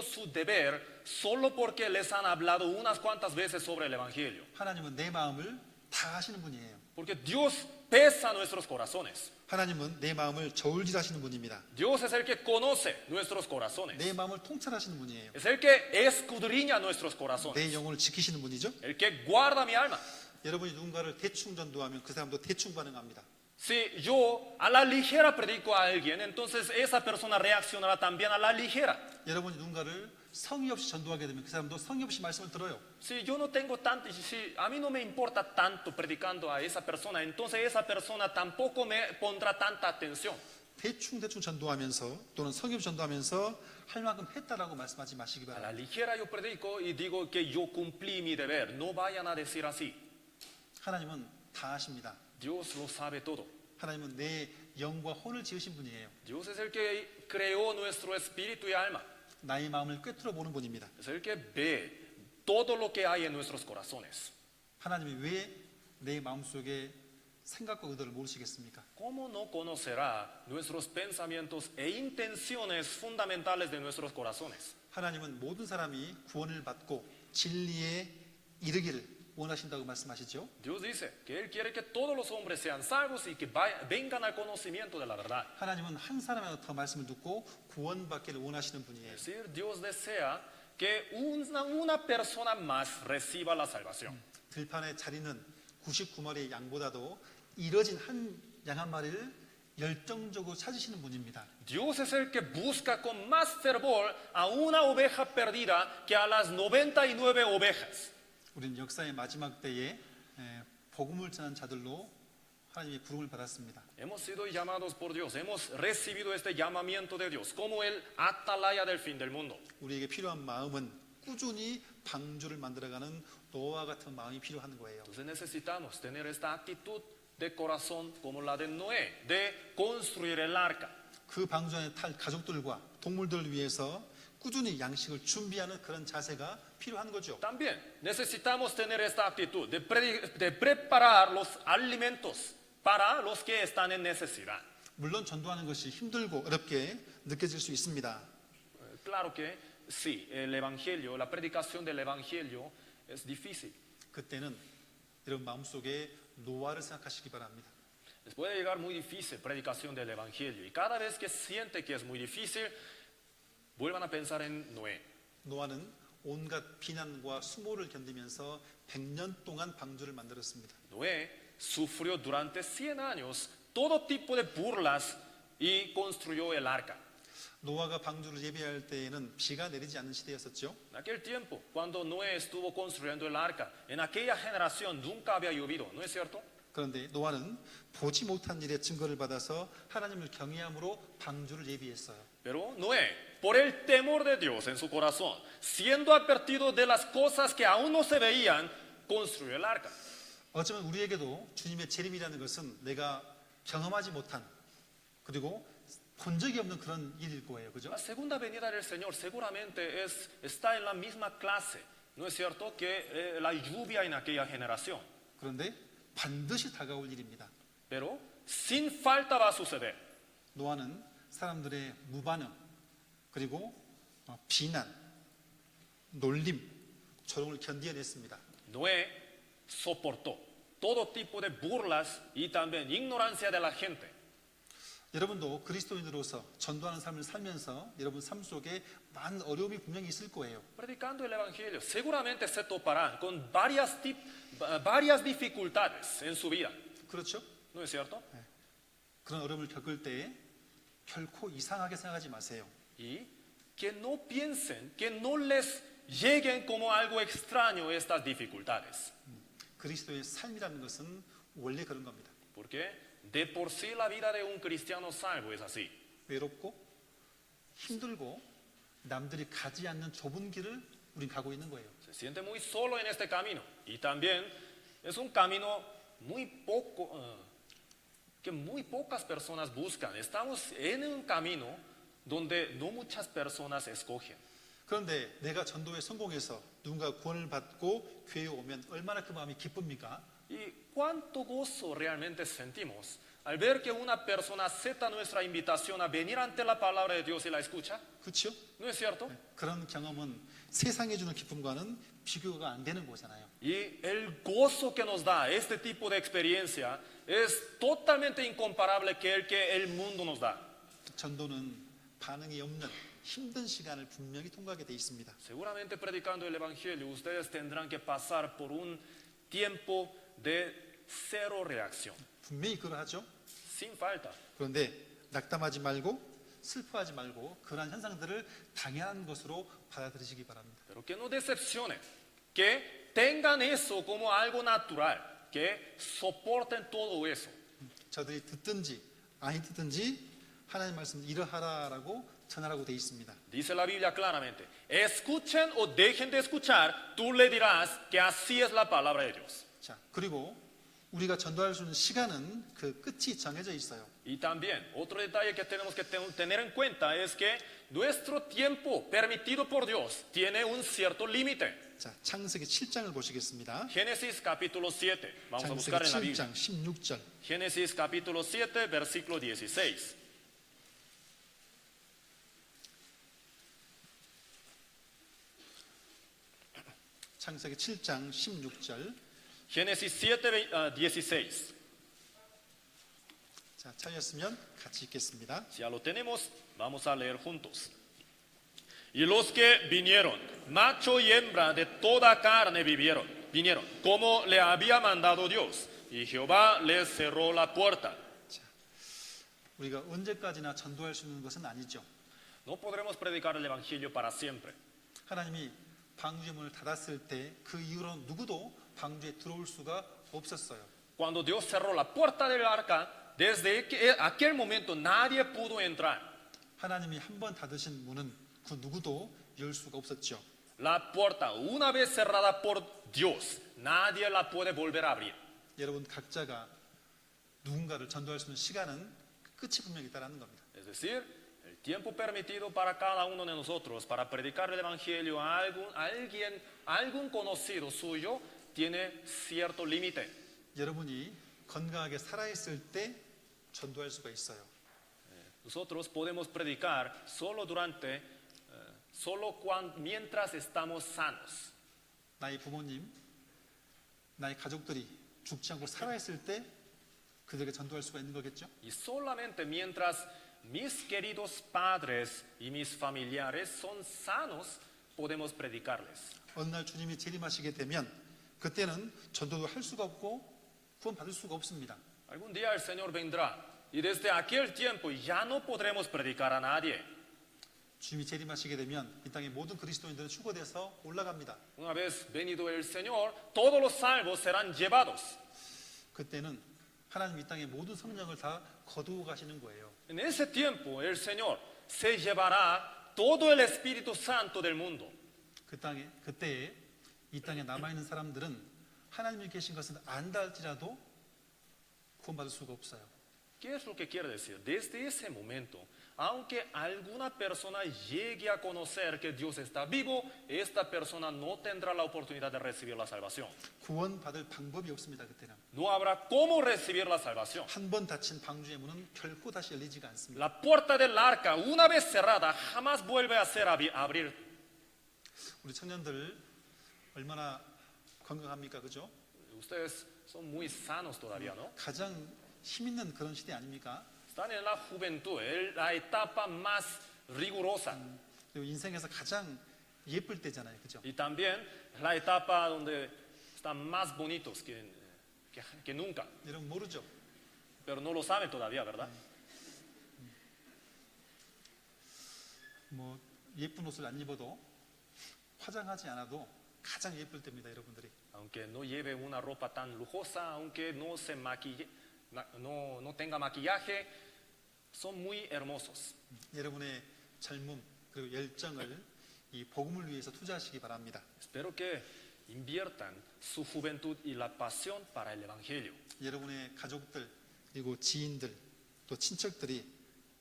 su deber solo porque les han hablado unas cuantas veces sobre el Evangelio. 하나님은 내 마음을 다 아시는 분이에요. Porque Dios pesa nuestros corazones. 하나님은 내 마음을 저울질하시는 분입니다. Dios es el que conoce nuestros corazones. 내 마음을 통찰하시는 분이에요. Es el que escudriña nuestros corazones. 내 영혼을 지키시는 분이죠. El que guarda mi alma. 여러분이 누군가를 대충 전도하면 그 사람도 대충 반응합니다. Si yo a la ligera predico a alguien, entonces esa persona reaccionará también a la ligera. 여러분이 누군가를 성의 없이 전도하게 되면 그 사람도 성의 없이 말씀을 들어요. Si yo no tengo tanto, si a mí no me importa tanto predicando a esa persona, entonces esa persona tampoco me pondrá tanta atención. 대충 전도하면서 또는 성의 없이 전도하면서 할 만큼 했다라고 말씀하지 마시기 A la 바랍니다. ligera yo predico y digo que yo cumplí mi deber. No vayan a decir así. 하나님은 다 아십니다. Dios lo sabe todo. 하나님은 내 영과 혼을 지으신 분이에요. Dios es el que creó nuestro espíritu y alma. 나의 마음을 꿰뚫어 보는 분입니다. Es el que ve todo lo que hay en nuestros corazones. 하나님이 왜 내 마음속에 생각과 의도를 모르시겠습니까? ¿Cómo no conocerá nuestros pensamientos e intenciones fundamentales de nuestros corazones? 하나님은 모든 사람이 구원을 받고 진리에 이르기를 원하신다고 말씀하시죠. Dios dice que Él quiere que todos los hombres sean salvos y que vengan al conocimiento de la verdad. 하나님은 한 사람이라도 더 말씀을 듣고 구원받기를 원하시는 분이에요. Es decir, Dios desea que una persona más reciba la salvación. 들판에 자리는 99마리의 양보다도 이뤄진 한 양 한 마리를 열정적으로 찾으시는 분입니다. Dios es el que busca con más fervor a una oveja perdida que a las 99 ovejas. 우리는 역사의 마지막 때에 복음을 전한 자들로 하나님의 부름을 받았습니다. Hemos sido llamados por Dios, hemos recibido este llamamiento de Dios como el atalaya del fin del mundo. 우리에게 필요한 마음은 꾸준히 방주를 만들어가는 노아와 같은 마음이 필요한 거예요. Entonces necesitamos tener esta actitud de corazón como la de Noé, de construir el arca. 그 방주 안에 탈 가족들과 동물들을 위해서 꾸준히 양식을 준비하는 그런 자세가 필요한 거죠. También necesitamos tener esta actitud de preparar los alimentos para los que están en necesidad. 물론 전도하는 것이 힘들고 어렵게 느껴질 수 있습니다. Claro que sí, el evangelio, la predicación del evangelio es difícil. 그때는 여러분 마음속에 노아를 생각하시기 바랍니다. Les puede llegar muy difícil predicación del evangelio y cada vez que siente que es muy difícil, vuelvan a pensar en Noé. 노아는 온갖 비난과 수모를 견디면서 100년 동안 방주를 만들었습니다. Noé sufrió durante 100 años todo tipo de burlas y construyó el arca. 노아가 방주를 예비할 때에는 비가 내리지 않는 시대였었죠. En aquel tiempo, cuando Noé estuvo construyendo el arca, en aquella generación nunca había llovido, ¿no es cierto? 그런데 노아는 보지 못한 일의 증거를 받아서 하나님을 경외함으로 방주를 예비했어요. Pero Noé, por el temor de Dios en su corazón, siendo advertido de las cosas que aún no se veían, construyó el arca. 어쩌면 우리에게도 주님의 재림이라는 것은 내가 경험하지 못한 그리고 본 적이 없는 그런 일일 거예요. 그죠? La segunda venida del Señor seguramente está en la misma clase, ¿no es cierto?, que la lluvia en aquella generación. 그런데 반드시 다가올 일입니다. Pero sin falta va a suceder. 노아는 사람들의 무반응 그리고 비난, 놀림, 조롱을 견뎌냈습니다. Noé soportó todo tipo de burlas y también ignorancia de la gente. 여러분도 그리스도인으로서 전도하는 삶을 살면서 여러분 삶 속에 많은 어려움이 분명히 있을 거예요. Predicando el Evangelio, seguramente se toparán con varias dificultades en su vida, 그렇죠? ¿no es cierto? 그런 어려움을 겪을 때 결코 이상하게 생각하지 마세요. Y que no piensen, que no les lleguen como algo extraño estas dificultades, 그리스도의 삶이라는 것은 원래 그런 겁니다. porque de por sí la vida de un cristiano salvo es así. 외롭고 힘들고 남들이 가지 않는 좁은 길을 우린 가고 있는 거예요. Se siente muy solo en este camino y también es un camino que muy pocas personas buscan. Estamos en un camino donde no muchas personas escogen. 그런데 내가 전도에 성공해서 누군가 구원을 받고 교회에 오면 얼마나 그 마음이 기쁩니까? Y cuánto gozo realmente sentimos al ver que una persona acepta nuestra invitación a venir ante la palabra de Dios y la escucha. 그렇죠? ¿No es cierto? 그런 경험은 세상에 주는 기쁨과는 비교가 안 되는 거잖아요. Y el gozo que nos da este tipo de experiencia es totalmente incomparable que el que el mundo nos da. 전도는 반응이 없는 힘든 시간을 분명히 통과하게 돼 있습니다. Seguramente predicando el Evangelio ustedes tendrán que pasar por un tiempo de cero reacción, 분명히 그러하죠. sin falta. 그런데 낙담하지 말고 슬퍼하지 말고 그러한 현상들을 당연한 것으로 받아들이시기 바랍니다. Pero que no decepcionen, que tengan eso como algo natural, que soporten todo eso. 저들이 듣든지 아니 듣든지 하나님 말씀 이러하라라고 전하라고 되어 있습니다. Dice la Biblia claramente, escuchen o dejen de escuchar, tú le dirás que así es la palabra de Dios. 자, 그리고 우리가 전도할 수 있는 시간은 그 끝이 정해져 있어요. Y también, otro detalle que tenemos que tener en cuenta es que nuestro tiempo permitido por Dios tiene un cierto límite. 자, 창세기 7장을 보시겠습니다. Génesis capítulo 7, vamos a 창세기 buscar en la Biblia. 7장 16절. Génesis capítulo 7, versículo 16. 창세기 7장 16절. Génesis 7, 16. 자, 찾으셨으면 같이 읽겠습니다. Si ya lo tenemos, vamos a leer juntos. Y los que vinieron, macho y hembra de toda carne vinieron, como le había mandado Dios. Y Jehová les cerró la puerta. 우리가 언제까지나 전도할 수 있는 것은 아니죠. No podremos predicar el evangelio para siempre. 하나님이 방주의 문을 닫았을 때 그 이후로 누구도 방주에 들어올 수가 없었어요. Cuando Dios cerró la puerta del arca, desde aquel momento nadie pudo entrar. 하나님이 한 번 닫으신 문은 그 누구도 열 수가 없었죠. La puerta, una vez cerrada por Dios, nadie la puede volver a abrir. 여러분 각자가 누군가를 전도할 수 있는 시간은 끝이 분명히 있다는 겁니다. Es decir, el tiempo permitido para cada uno de nosotros para predicar el evangelio a algún conocido suyo tiene cierto límite. 여러분이 건강하게 살아있을 때 전도할 수가 있어요. Nosotros podemos predicar mientras estamos sanos. 나의 부모님, 나의 가족들이 죽지 않고 살아있을 때 그들에게 전도할 수가 있는 거겠죠? Y solamente mientras mis queridos padres y mis familiares son sanos, podemos predicarles. 어느 날 주님이 재림하시게 되면 그때는 전도도 할 수가 없고 구원받을 수가 없습니다. Algún día el Señor vendrá y desde aquel tiempo ya no podremos predicar a nadie. 주님이 재림하시게 되면 이 땅의 모든 그리스도인들은 추구돼서 올라갑니다. Una vez venido el Señor, todos los salvos serán llevados. 그때는 하나님 이 땅의 모든 성령을 다 거두어 가시는 거예요. En ese tiempo el Señor se llevará todo el Espíritu Santo del mundo. 그때에 이 땅에 남아 있는 사람들은 하나님이 계신 것을 안다 할지라도 구원받을 수가 없어요. ¿Qué es lo que quiere decir? Desde ese momento, aunque alguna persona llegue a conocer que Dios está vivo, esta persona no tendrá la oportunidad de recibir la salvación. 구원받을 방법이 없습니다. 그때는 No habrá cómo recibir la salvación. 한 번 닫힌 방주의 문은 결코 다시 열리지가 않습니다. La puerta del arca, una vez cerrada, jamás vuelve a ser abrir. 우리 청년들 얼마나 건강합니까, 그죠? Ustedes son muy sanos todavía, ¿no? 가장 힘 있는 그런 시대 아닙니까? Están en la juventud, la etapa más rigurosa. 그리고 인생에서 가장 예쁠 때잖아요, 그죠? Y también la etapa donde están más bonitos que nunca. 여러분 모르죠? Pero no lo saben todavía, ¿verdad? 뭐 예쁜 옷을 안 입어도 화장하지 않아도 가장 예쁠 때입니다, 여러분들이. Aunque no lleve una ropa tan lujosa, aunque no se maquille, no tenga maquillaje, son muy hermosos. 여러분의 젊음 그리고 열정을 이 복음을 위해서 투자하시기 바랍니다. Espero que inviertan su juventud y la pasión para el Evangelio. 여러분의 가족들 그리고 지인들 또 친척들이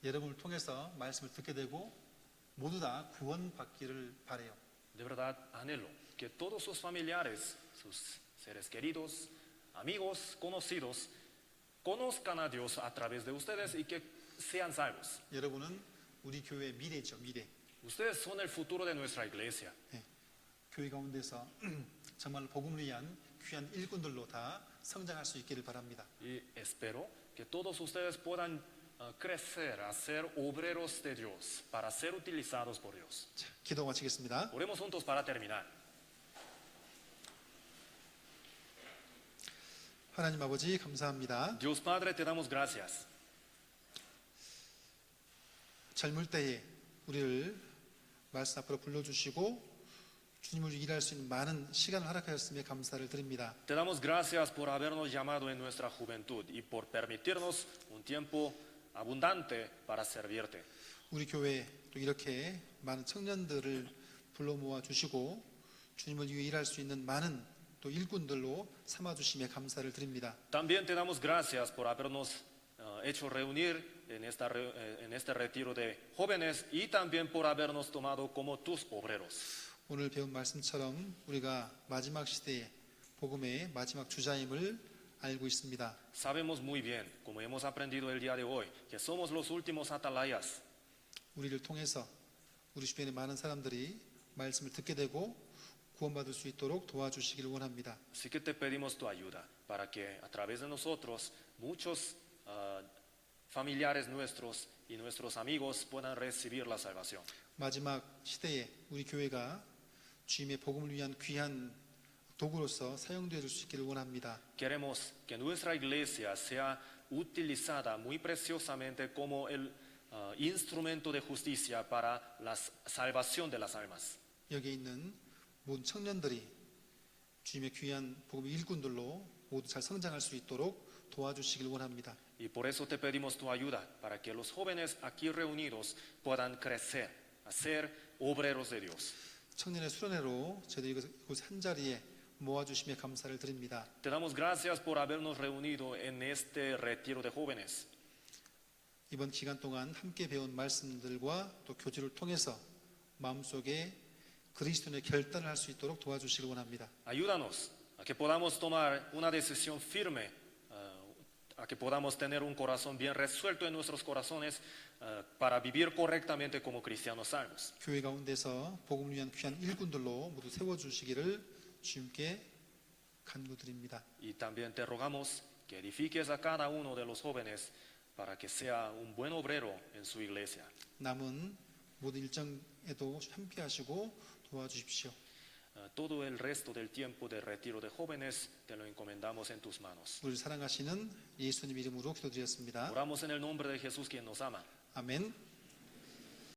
여러분을 통해서 말씀을 듣게 되고 모두 다 구원받기를 바라요. De verdad anhelo que todos sus familiares, sus seres queridos, amigos, conocidos, conozcan a Dios a través de ustedes y que sean salvos. 여러분은 우리 교회의 미래죠, 미래. Ustedes son el futuro de nuestra iglesia. 교회 가운데서 정말 복음을 위한 귀한 일꾼들로 다 성장할 수 있기를 바랍니다. Y espero que todos ustedes puedan crecer a ser obreros de Dios, para ser utilizados por Dios. 자, 기도 마치겠습니다. Oremos juntos para terminar. 하나님 아버지 감사합니다. Dios Padre, te damos gracias. 젊을 때에 우리를 말씀 앞으로 불러주시고 주님을 위해 일할 수 있는 많은 시간을 허락하셨음에 감사를 드립니다. Te damos gracias por habernos llamado en nuestra juventud y por permitirnos un tiempo abundante para servirte. 우리 교회에 또 이렇게 많은 청년들을 불러 모아 주시고 주님을 위해 일할 수 있는 많은 또 일꾼들로 삼아 주심에 감사를 드립니다. También te damos gracias por habernos hecho reunir en este retiro de jóvenes y también por habernos tomado como tus obreros. 오늘 배운 말씀처럼 우리가 마지막 시대의 복음의 마지막 주자임을 알고 있습니다. Sabemos muy bien, como hemos aprendido el día de hoy, que somos los últimos atalayas. 우리를 통해서 우리 주변의 많은 사람들이 말씀을 듣게 되고 구원받을 수 있도록 도와주시기를 원합니다. Así que te pedimos tu ayuda para que a través de nosotros muchos familiares nuestros y nuestros amigos puedan recibir la salvación. 마지막 시대에 우리 교회가 주님의 복음을 위한 귀한 도구로서 사용되어 줄 수 있기를 원합니다. Queremos que nuestra iglesia sea utilizada muy preciosamente como el instrumento de justicia para la salvación de las almas. 여기에 있는 모든 청년들이 주님의 귀한 복음의 일꾼들로 모두 잘 성장할 수 있도록 도와주시길 원합니다. Y por eso te pedimos tu ayuda para que los jóvenes aquí reunidos puedan crecer, a ser obreros de Dios. 청년의 수련회로 저희들이 이곳 한 자리에 모아주심에 감사를 드립니다. Te damos gracias por habernos reunido en este retiro de jóvenes. 이번 기간 동안 함께 배운 말씀들과 또 교제를 통해서 마음속에 그리스도인의 결단을 할 수 있도록 도와주시길 원합니다. Ayúdanos a que podamos tomar una decisión firme, a que podamos tener un corazón bien resuelto en nuestros corazones para vivir correctamente como cristianos salvos. 교회 가운데서 복음을 위한 귀한 일꾼들로 모두 세워주시기를 주님께 간구드립니다. Y también te rogamos que edifiques a cada uno de los jóvenes para que sea un buen obrero en su iglesia. 남은 모든 일정에도 함께 하시고 도와주십시오. Todo el resto del tiempo de retiro de jóvenes te lo encomendamos en tus manos. 우리를 사랑하시는 예수님 이름으로 기도드렸습니다. Oramos en el nombre de Jesús quien nos ama. 아멘.